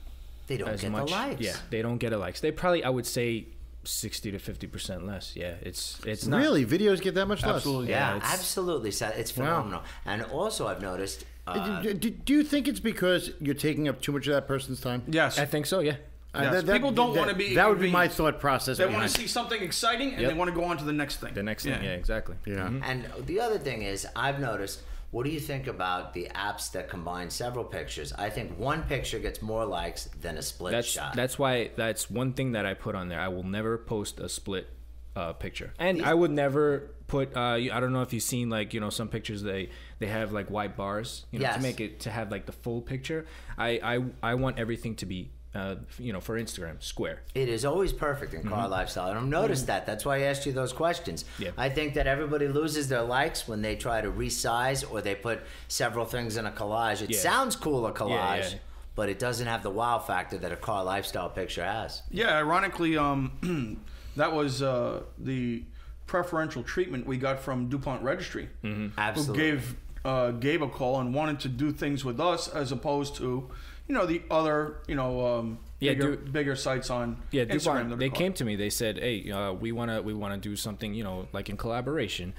They don't as get much. the likes. Yeah, they don't get a likes. They probably, I would say, 60 to 50% less. Yeah, it's not Really, videos get that much less? Absolutely. Yeah, it's- absolutely. It's phenomenal. And also, I've noticed. Do you think it's because you're taking up too much of that person's time? Yes. I think so. Yeah. Yes. People don't want to be. That would be my inconvenienced. thought process. They want behind to see something exciting, and Yep. they want to go on to the next thing. The next thing. Yeah, exactly. it. Yeah. And the other thing is, I've noticed. What do you think about the apps that combine several pictures? I think one picture gets more likes than a split shot. That's why that's one thing that I put on there. I will never post a split picture, and I would never put. I don't know if you've seen, like, you know, some pictures they have like white bars, you know, Yes. to make it to have like the full picture. I want everything to be you know, for Instagram, square. It is always perfect in car lifestyle, and I've noticed that. That's why I asked you those questions. Yeah. I think that everybody loses their likes when they try to resize or they put several things in a collage. It Yeah. sounds cool, a collage, yeah. but it doesn't have the wow factor that a car lifestyle picture has. Yeah, ironically, that was the preferential treatment we got from DuPont Registry, who Absolutely. gave Gabe a call and wanted to do things with us as opposed to, you know, the other, you know, Yeah, bigger sites on Yeah, Instagram. DuPont, that are they called. came to me. They said, "Hey, we wanna do something, you know, like in collaboration."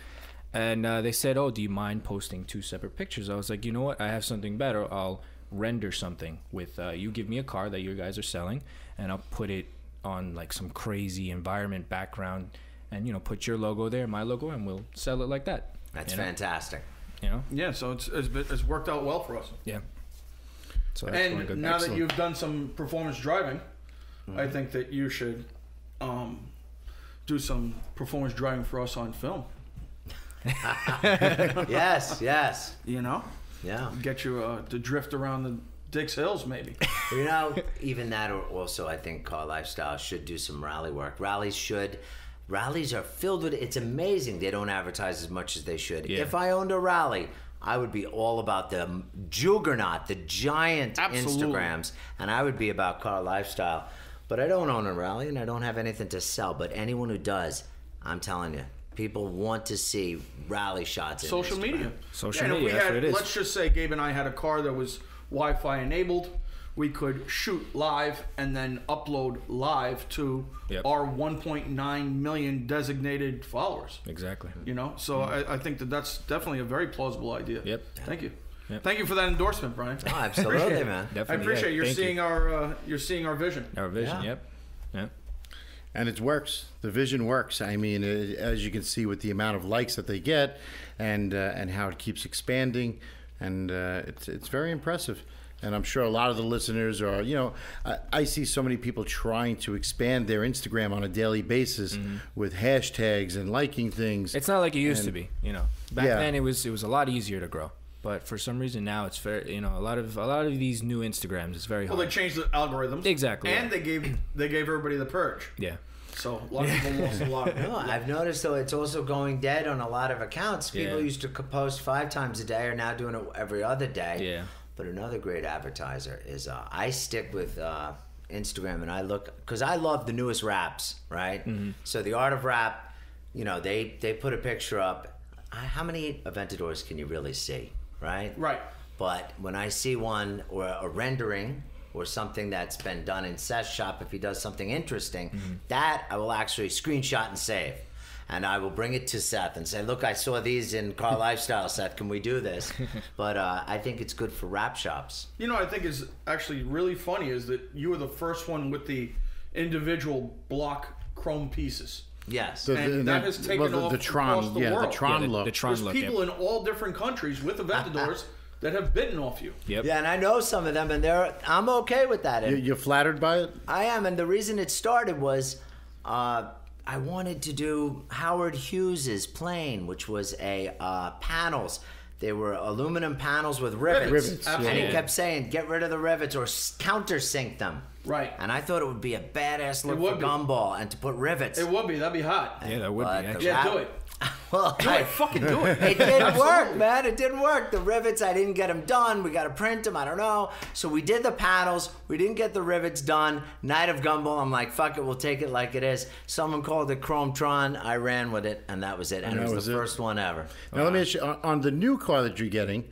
And they said, "Oh, do you mind posting 2 separate pictures?" I was like, "You know what? I have something better. I'll render something with you. Give me a car that you guys are selling, and I'll put it on like some crazy environment background, and, you know, put your logo there, my logo, and we'll sell it like that." That's you know? fantastic. You know? Yeah, so it's worked out well for us. Yeah. So that's going And good. now that Excellent. you've done some performance driving, I think that you should do some performance driving for us on film. Yes, yes. You know, Yeah. get you to drift around the Dix Hills, maybe. You know, even that, or also I think car lifestyle should do some rally work. Rallies are filled with, it's amazing they don't advertise as much as they should. Yeah. If I owned a rally, I would be all about the juggernaut, the giant Absolutely. Instagrams, and I would be about car lifestyle. But I don't own a rally, and I don't have anything to sell. But anyone who does, I'm telling you, people want to see rally shots in Social Instagram. media. Social and if media, we that's had, what it is. let's just say Gabe and I had a car that was Wi-Fi enabled. We could shoot live and then upload live to Yep. our 1.9 million designated followers. Exactly. You know, so I think that that's definitely a very plausible idea. Yep. Thank you. Yep. Thank you for that endorsement, Brian. Oh, absolutely, Appreciate it. man. Definitely. I appreciate yeah. you're Thank seeing you. our vision. Our vision. Yeah. Yep. Yeah. And it works. The vision works. I mean, as you can see with the amount of likes that they get, and how it keeps expanding, and it's very impressive. And I'm sure a lot of the listeners are, you know, I see so many people trying to expand their Instagram on a daily basis with hashtags and liking things. It's not like it used to And- be, you know. Back Yeah. then it was a lot easier to grow. But for some reason now it's very, you know, a lot of these new Instagrams, it's very Well, hard. they changed the algorithms. Exactly, And yeah. they gave everybody the purge. Yeah. So a lot of people lost a lot. No, I've noticed though it's also going dead on a lot of accounts. People Yeah. used to post 5 times a day, are now doing it every other day. Yeah. But another great advertiser is I stick with Instagram, and I look because I love the newest raps, right? So the art of rap, you know, they put a picture up. How many Aventadors can you really see, right? Right. But when I see one or a rendering or something that's been done in Seth's shop, if he does something interesting, that I will actually screenshot and save. And I will bring it to Seth and say, look, I saw these in Car Lifestyle, Seth. Can we do this? But I think it's good for rap shops. You know, I think is actually really funny is that you were the first one with the individual block chrome pieces. Yes. And that has taken off the Tron, across the yeah, world. the Tron Yeah, look. the Tron There's look. people in all different countries with Aventadors that have bitten off you. Yep. Yeah, and I know some of them, and I'm okay with that. And You're flattered by it? I am, and the reason it started was I wanted to do Howard Hughes's plane, which was a panels. They were aluminum panels with rivets. Rivets, And absolutely. he kept saying, get rid of the rivets or countersink them. Right. And I thought it would be a badass look would for be. Gumball and to put rivets. It would be. That'd be hot. Yeah, that would But be the actually. Yeah, rap- do it. Well, Do it. Fucking do it. It didn't work, man. It didn't work. The rivets, I didn't get them done. We got to print them. I don't know. So we did the panels. We didn't get the rivets done. Night of Gumball, I'm like, fuck it. We'll take it like it is. Someone called it Chrometron. I ran with it, and that was it. And it was the first one ever. Now, let me ask you, on the new car that you're getting,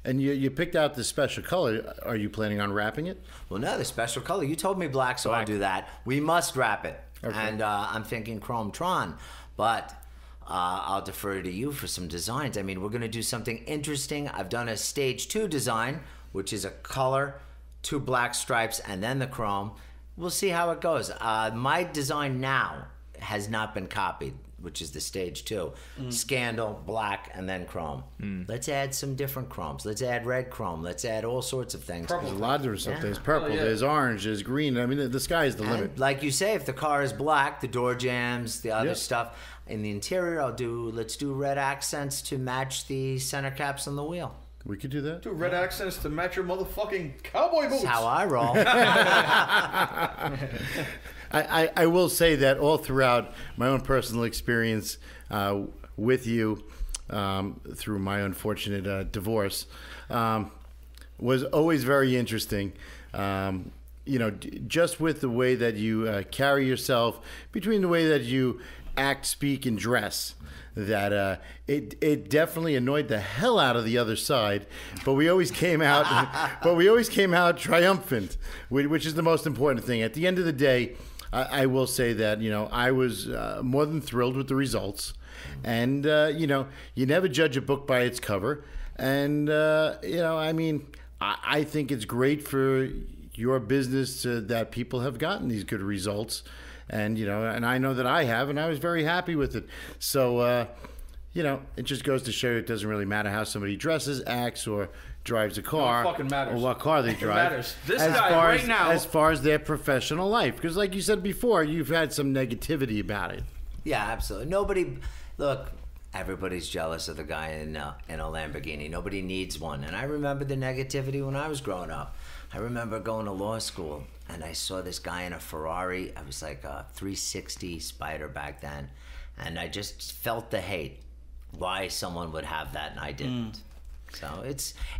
and you picked out the special color, are you planning on wrapping it? Well, no, the special color. You told me black, so I'll do that. We must wrap it. Okay. And I'm thinking Chrometron. But I'll defer to you for some designs. I mean, we're going to do something interesting. I've done a stage 2 design, which is a color, 2 black stripes, and then the chrome. We'll see how it goes. My design now has not been copied, which is the stage 2. Scandal, black, and then chrome. Let's add some different chromes. Let's add red chrome. Let's add all sorts of things. There's a lot of different stuff. There's purple, there's orange, there's green. I mean, the sky is the limit. And like you say, if the car is black, the door jambs, the other stuff. In the interior, let's do red accents to match the center caps on the wheel. We could do that. Do red accents to match your motherfucking cowboy boots. That's how I roll. I will say that all throughout my own personal experience with you through my unfortunate divorce was always very interesting. You know, just with the way that you carry yourself, between the way that you act, speak, and dress, that it definitely annoyed the hell out of the other side, but we always came out triumphant, which is the most important thing. At the end of the day, I will say that, you know, I was more than thrilled with the results, and you know, you never judge a book by its cover, and you know, I mean, I think it's great for your business that people have gotten these good results. And, you know, and I know that I have, and I was very happy with it. So, you know, it just goes to show you it doesn't really matter how somebody dresses, acts, or drives a car. No, it fucking matters. Or what car they drive. It matters. This guy right now. As far as their professional life. Because like you said before, you've had some negativity about it. Yeah, absolutely. Look, everybody's jealous of the guy in a Lamborghini. Nobody needs one. And I remember the negativity when I was growing up. I remember going to law school, and I saw this guy in a Ferrari. I was like a 360 Spider back then, and I just felt the hate. Why someone would have that and I didn't. So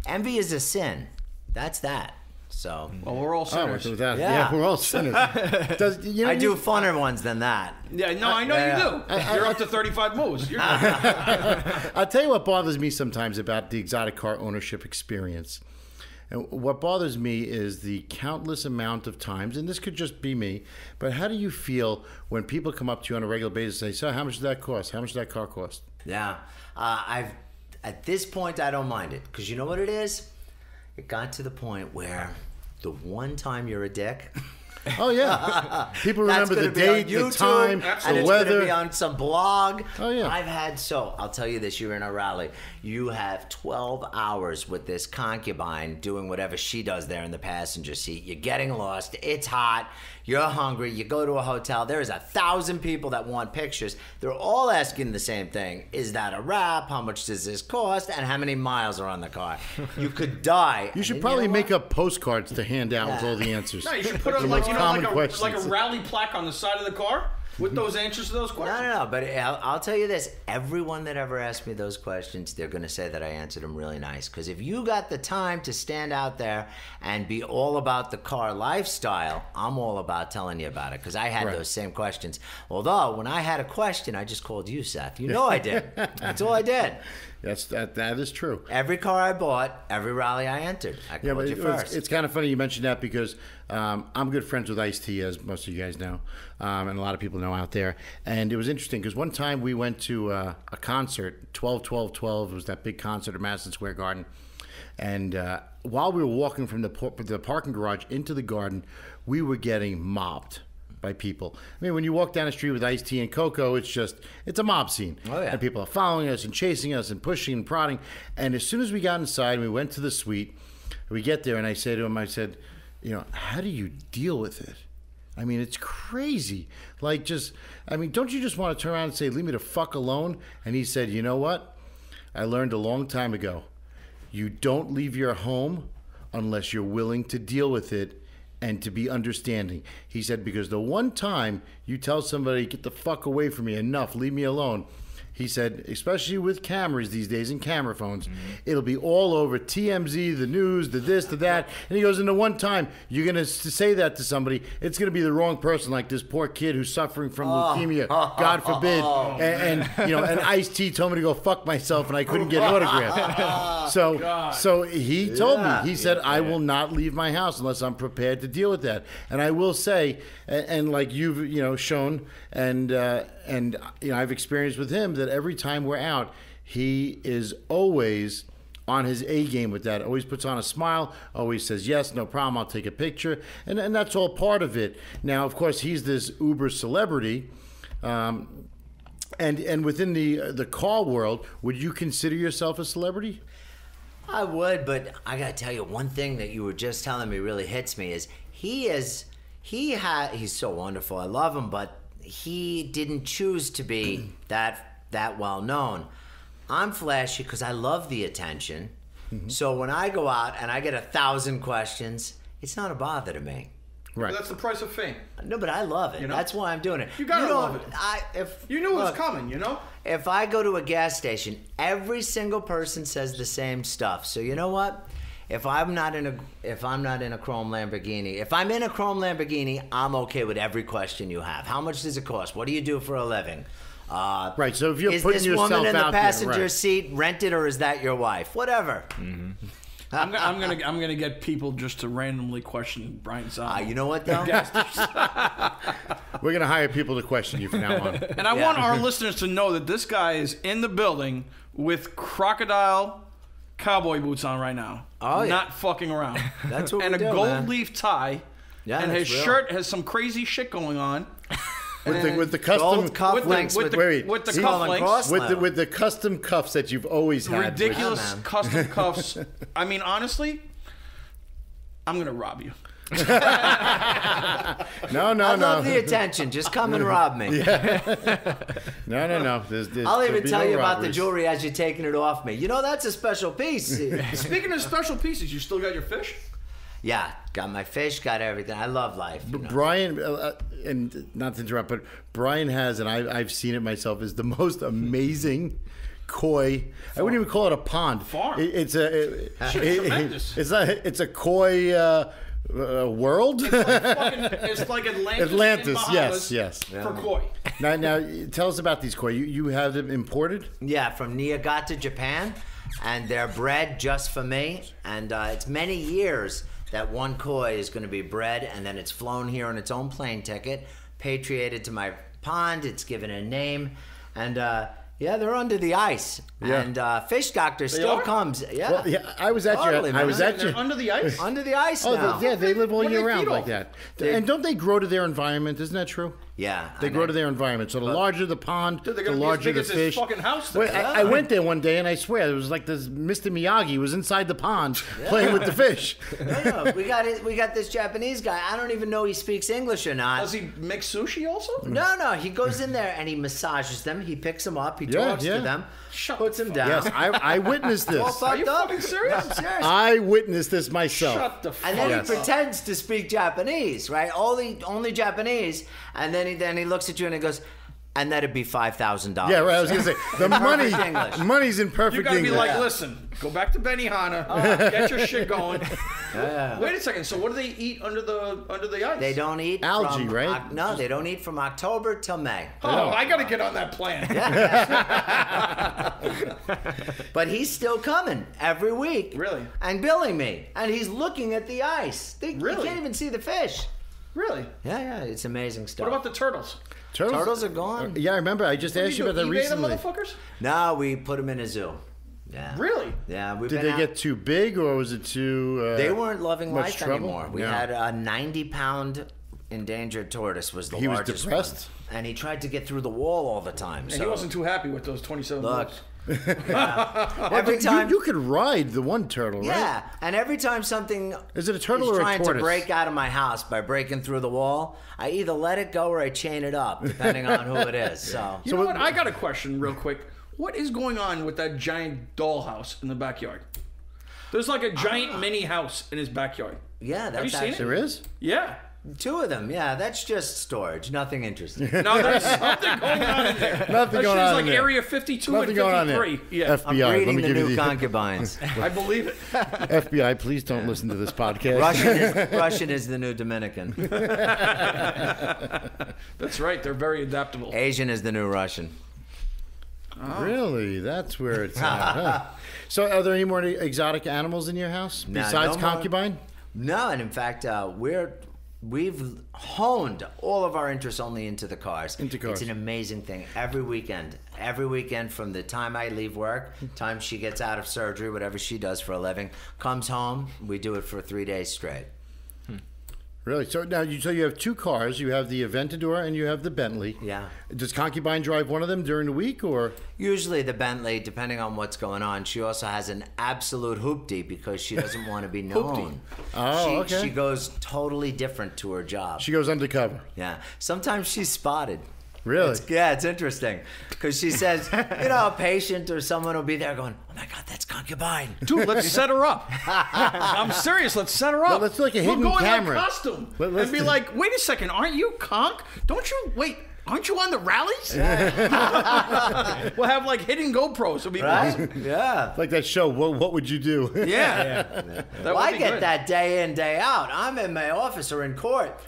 envy is a sin. That's that. So well, we're all sinners. Yeah, we're all sinners. I do funner ones than that. Yeah, no, I know you do. You're up to 35 moves. I'll tell you what bothers me sometimes about the exotic car ownership experience. And what bothers me is the countless amount of times, and this could just be me, but how do you feel when people come up to you on a regular basis and say, so how much did that cost? How much did that car cost? Yeah. At this point, I don't mind it. Because you know what it is? It got to the point where the one time you're a dick... Oh yeah, people remember the date, the time, and the it's weather. Going to be on some blog. Oh yeah, I'll tell you this: you're in a rally. You have 12 hours with this concubine doing whatever she does there in the passenger seat. You're getting lost. It's hot. You're hungry. You go to a hotel. There's 1,000 people that want pictures. They're all asking the same thing: is that a wrap? How much does this cost? And how many miles are on the car? You could die. You should probably make up postcards to hand out with all the answers. No, you should put on like a rally plaque on the side of the car with those answers to those questions. No. But I'll tell you this: everyone that ever asked me those questions, they're going to say that I answered them really nice. Because if you got the time to stand out there and be all about the car lifestyle, I'm all about telling you about it. Because I had those same questions. Although when I had a question, I just called you, Seth. You know I did. That's all I did. That is true. Every car I bought, every rally I entered, I called you first. It's kind of funny you mentioned that because I'm good friends with Ice-T, as most of you guys know, and a lot of people know out there. And it was interesting because one time we went to a concert, 12-12-12. It was that big concert at Madison Square Garden. And while we were walking from the parking garage into the garden, we were getting mobbed by people. I mean, when you walk down the street with Ice-T and Coco, it's a mob scene. Oh, yeah. And people are following us and chasing us and pushing and prodding. And as soon as we got inside and we went to the suite, we get there and I say to him, I said, you know, how do you deal with it? I mean, it's crazy. Like, don't you just want to turn around and say, leave me the fuck alone? And he said, you know what? I learned a long time ago. You don't leave your home unless you're willing to deal with it and to be understanding. He said, because the one time you tell somebody, get the fuck away from me, enough, leave me alone, He said, especially with cameras these days and camera phones, it'll be all over TMZ, the news, the this, the that. And he goes, and the one time you're going to say that to somebody, it's going to be the wrong person, like this poor kid who's suffering from leukemia, God forbid. And you know, and Ice-T told me to go fuck myself, and I couldn't get an autograph. So he told me, he said, I will not leave my house unless I'm prepared to deal with that. And I will say, and like you've shown, and I've experienced with him, that every time we're out, he is always on his A game with that. Always puts on a smile. Always says yes, no problem. I'll take a picture, and that's all part of it. Now, of course, he's this uber celebrity, and within the car world, would you consider yourself a celebrity? I would, but I gotta tell you, one thing that you were just telling me really hits me is he's so wonderful. I love him, but he didn't choose to be that well known. I'm flashy because I love the attention. So when I go out and I get 1,000 questions, it's not a bother to me. Right. That's the price of fame. No, but I love it. That's why I'm doing it. You gotta love it. If You knew it was coming, If I go to a gas station, every single person says the same stuff. So you know what? If I'm not in a chrome Lamborghini, if I'm in a chrome Lamborghini, I'm okay with every question you have. How much does it cost? What do you do for a living? Right. So if you're is putting this yourself woman in the out passenger there, right. seat rented, or is that your wife? Whatever. I'm gonna get people just to randomly question Bryan Salamone. You know what though? We're going to hire people to question you from now on. And I want our listeners to know that this guy is in the building with crocodile cowboy boots on right now. Oh, yeah. Not fucking around. That's what and we a do, gold man. leaf tie. Yeah, and that's his real. shirt has some crazy shit going on. With the custom Gold cufflinks with the Fallen cufflinks. Cross leather. with the custom cuffs that you've always had. Ridiculous Yeah, man. custom cuffs. I mean, honestly, I'm gonna rob you. No. I love the attention. Just come and rob me. No. I'll even tell you about the robberies. jewelry as you're taking it off me. You know, that's a special piece. Speaking of special pieces, you still got your fish? Yeah, got my fish, got everything. I love life. You know. Brian, and not to interrupt, but Brian has, and I've seen it myself, is the most amazing koi. I wouldn't even call it a pond. Farm. It's tremendous. It's a koi world. It's like Atlantis. Atlantis, in Bahamas yes. For koi. Now, tell us about these koi. You have them imported? Yeah, from Niigata, Japan, and they're bred just for me. And it's many years that one koi is going to be bred, and then it's flown here on its own plane ticket, patriated to my pond. It's given a name, and yeah, they're under the ice. Yeah. And Fish Doctor still comes. Yeah, Well, yeah, I was at Totally, your. man. I was at They're your. under the ice. under the ice Oh, now. they live all What do year they round feed like off? that. And don't they grow to their environment? Isn't that true? Yeah, They grow to their environment. So the larger the pond, Dude, they're the gonna be as larger big the as this fish. fucking house. Wait, I went there one day, and I swear it was like this Mr. Miyagi was inside the pond playing with the fish. No, we got this Japanese guy. I don't even know he speaks English or not. Does he make sushi also? No, he goes in there and he massages them. He picks them up. He talks yeah. to them. Shut puts the them fuck down. Yes, I witnessed All this. Are you fucked up. fucking serious? I'm serious. I witnessed this myself. Shut the fuck And then Yes. he pretends to speak Japanese, right? Only Japanese. And then he looks at you and he goes, and that'd be $5,000. Yeah, right. I was gonna say the money. Perfect English. Money's in perfect You gotta be English. like, listen, go back to Benihana, get your shit going. Wait a second. So what do they eat under the ice? They don't eat Algae, from, right? No, they don't eat from October till May. Oh, I gotta get on that plan. But he's still coming every week. Really? And billing me. And he's looking at the ice. You Really? can't even see the fish. Really? Yeah, it's amazing stuff. What about the turtles? Turtles are gone. Yeah, I remember. I just asked you about that eBay them recently. motherfuckers? No, we put them in a zoo. Yeah. Really? Yeah, we've Did been they out- get too big, or was it too? They weren't loving much life trouble? anymore. We No. had a 90-pound endangered tortoise was the He was largest depressed? one. And he tried to get through the wall all the time. And So he wasn't too happy with those 27 look. bucks. Every time you could ride the one turtle, right? Yeah, and every time something Is it a turtle is or a trying to tortoise? break out of my house by breaking through the wall, I either let it go or I chain it up, depending on who it is. So You know what? I got a question real quick. What is going on with that giant dollhouse in the backyard? There's like a giant mini house in his backyard. yeah, that's you seen it? actually There is. Yeah. 2 of them, yeah. That's just storage. Nothing interesting. No, there's something going on in there. Nothing going on like in there. Area 52 Nothing and going on 53. there. Yeah, FBI, I'm let breeding me the give you new the concubines. I believe it. FBI. Please don't listen to this podcast. Russian is the new Dominican. That's right. They're very adaptable. Asian is the new Russian. Really? That's where it's at. Huh? So, are there any more exotic animals in your house Nah, besides no more. concubine? No, and in fact, we've honed all of our interests only into the cars. Into cars. It's an amazing thing. Every weekend from the time I leave work, time she gets out of surgery, whatever she does for a living, comes home, we do it for 3 days straight. Really? So now you have 2 cars. You have the Aventador and you have the Bentley. Yeah. Does concubine drive one of them during the week, or? Usually the Bentley, depending on what's going on. She also has an absolute hoopty because she doesn't want to be known. Oh, okay. She goes totally different to her job. She goes undercover. Yeah. Sometimes she's spotted. Really? It's interesting because she says, a patient or someone will be there going, "Oh my God, that's concubine." Dude, let's set her up. I'm serious. Let's set her up. Well, let's do like a hidden we'll go camera. in like costume Let's and be do- like, "Wait a second, aren't you Conk? Aren't you on the rallies?" We'll have like hidden GoPros. It'll be awesome. Right? Yeah. Like that show, What Would You Do? Yeah. That Well, would I be get good. that day in, day out. I'm in my office or in court.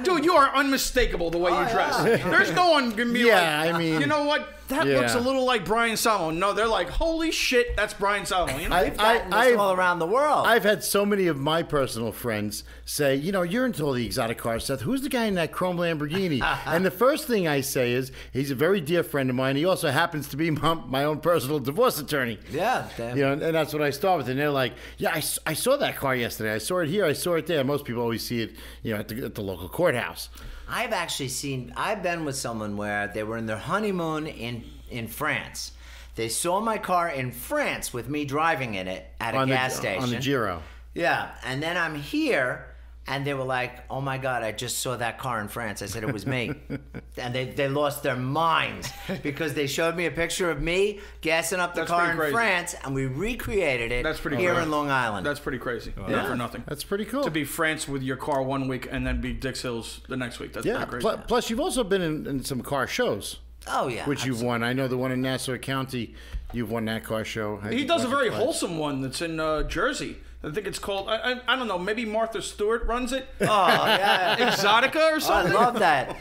Dude, you are unmistakable the way you dress. yeah. There's no one gonna be Yeah, like, I mean- you know what? That Yeah. looks a little like Bryan Salamone. No, they're like, holy shit, that's Bryan Salamone. You know? We've gotten this all around the world. I've had so many of my personal friends say, you're into all the exotic cars, Seth. Who's the guy in that chrome Lamborghini? And the first thing I say is, he's a very dear friend of mine. He also happens to be my own personal divorce attorney. Yeah. And that's what I start with. And they're like, yeah, I saw that car yesterday. I saw it here. I saw it there. Most people always see it, at the local courthouse. I've been with someone where they were in their honeymoon in France. They saw my car in France with me driving in it at a gas station. On the Giro. Yeah, and then I'm here, and they were like, "Oh my God, I just saw that car in France." I said, "It was me." And they lost their minds because they showed me a picture of me gassing up the That's car pretty in crazy. France, and we recreated it That's pretty here crazy. in Long Island. That's pretty crazy. Not for nothing. That's pretty cool. To be France with your car one week and then be Dix Hills the next week. That's Yeah. pretty crazy. Plus, you've also been in some car shows. Oh, yeah. Which you've won. I know the one in Nassau County, you've won that car show. He does a very wholesome one that's in Jersey. I think it's called, I don't know, maybe Martha Stewart runs it? Oh, yeah. Exotica or I something? love that.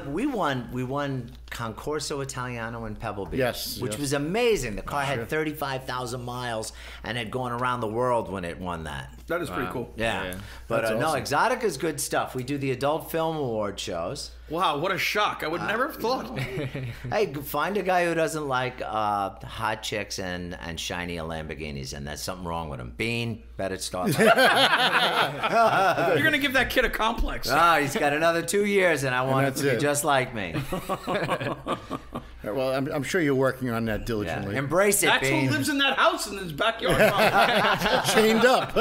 We won Concorso Italiano in Pebble Beach. Yes, Which yes. was amazing. The car had 35,000 miles and had gone around the world when it won that. That is pretty cool. Yeah. But That's no, awesome. Exotica's good stuff. We do the Adult Film Award shows. Wow, what a shock. I would never have thought. Hey, find a guy who doesn't like hot chicks and shiny Lamborghinis, and there's something wrong with him. Bean, better start. You're going to give that kid a complex. He's got another 2 years, and I want him that's to be it. just like me. Well, I'm sure you're working on that Yeah. diligently. Embrace it, That's Bean. who lives in that house in his backyard. Chained up.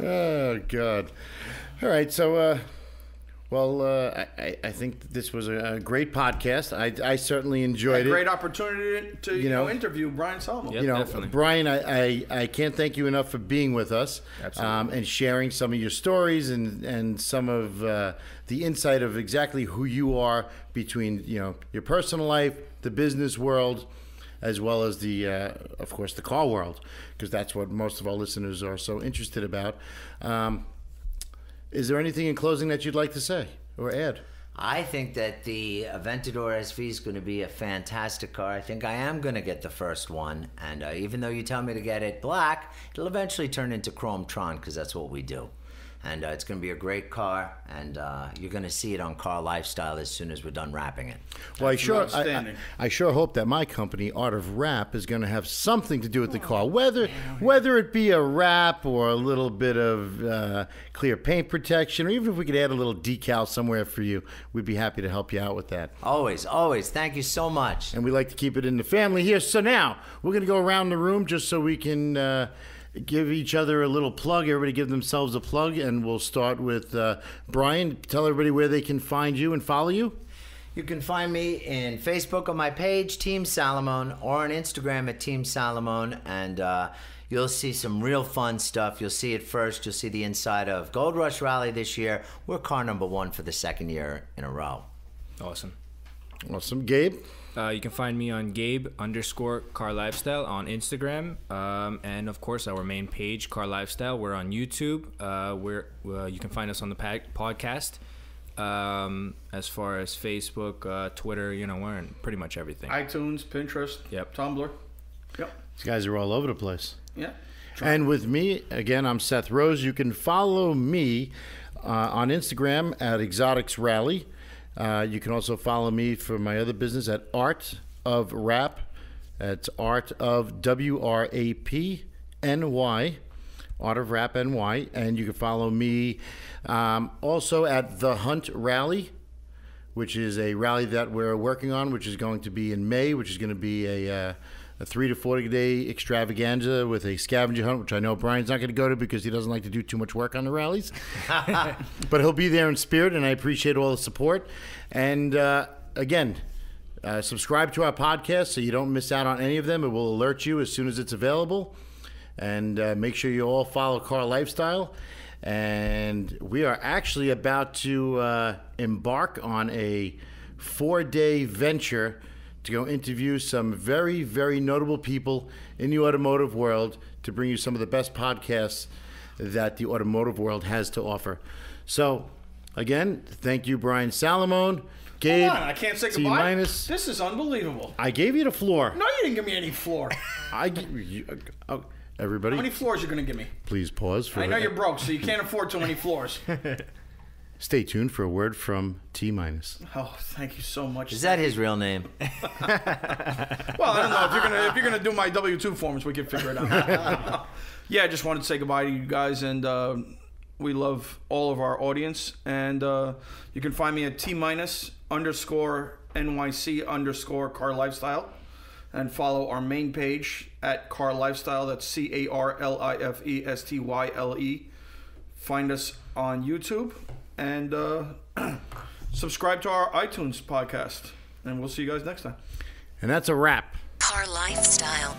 Oh, God. All right, so, I think this was a great podcast. I certainly enjoyed it. Great opportunity to interview Bryan Salamone. Yep. Definitely. Brian, I can't thank you enough for being with us. Absolutely. And sharing some of your stories and some of the insight of exactly who you are between your personal life, the business world, as well as of course, the car world, because that's what most of our listeners are so interested about. Is there anything in closing that you'd like to say or add? I think that the Aventador SV is going to be a fantastic car. I think I am going to get the first one. And even though you tell me to get it black, it'll eventually turn into Chrome Tron because that's what we do. And it's going to be a great car, and you're going to see it on CarLifestyle as soon as we're done wrapping it. Well, outstanding. I sure hope that my company, Art of Wrap, is going to have something to do with the car, whether it be a wrap or a little bit of clear paint protection, or even if we could add a little decal somewhere for you, we'd be happy to help you out with that. Always, always. Thank you so much. And we like to keep it in the family here. So now we're going to go around the room just so we can give each other a little plug. Everybody give themselves a plug, and we'll start with Brian. Tell everybody where they can find you and follow you. You can find me in Facebook on my page, Team Salamone, or on Instagram at Team Salamone. And You'll see some real fun stuff. You'll see it first. You'll see the inside of Gold Rush Rally this year. We're car number 1 for the 2nd year in a row. Awesome. Awesome. Gabe? You can find me on Gabe_CarLifestyle on Instagram, and of course our main page, CarLifestyle. We're on YouTube. You can find us on the podcast. As far as Facebook, Twitter, we're in pretty much everything. iTunes, Pinterest, Yep. Tumblr. Yep. These guys are all over the place. Yeah. And with me, again, I'm Seth Rose. You can follow me on Instagram at Exotics Rally. You can also follow me for my other business at Art of Rap. That's Art of WRAPNY, Art of Rap NY. And you can follow me also at The Hunt Rally, which is a rally that we're working on, which is going to be in May, which is going to be a 3 to 4 day extravaganza with a scavenger hunt, which I know Brian's not going to go to because he doesn't like to do too much work on the rallies. But he'll be there in spirit, and I appreciate all the support. And again, subscribe to our podcast so you don't miss out on any of them. It will alert you as soon as it's available. And make sure you all follow CarLifestyle. And we are actually about to embark on a 4-day venture to go interview some very, very notable people in the automotive world to bring you some of the best podcasts that the automotive world has to offer. So, again, thank you, Bryan Salamone. Gabe, Hold on, I can't say goodbye. T-minus. This is unbelievable. I gave you the floor. No, you didn't give me any floor. Everybody, How many floors are you going to give me? please pause for I know you're broke, so you can't afford too many floors. Stay tuned for a word from T-minus. Oh, thank you so much. Is that his real name? Well, I don't know if you're gonna do my W-2 forms, we can figure it out. Yeah, I just wanted to say goodbye to you guys, and we love all of our audience. And you can find me at T_NYC_CarLifestyle, and follow our main page at CarLifestyle. That's CarLifestyle. Find us on YouTube. And subscribe to our iTunes podcast. And we'll see you guys next time. And that's a wrap. CarLifestyle.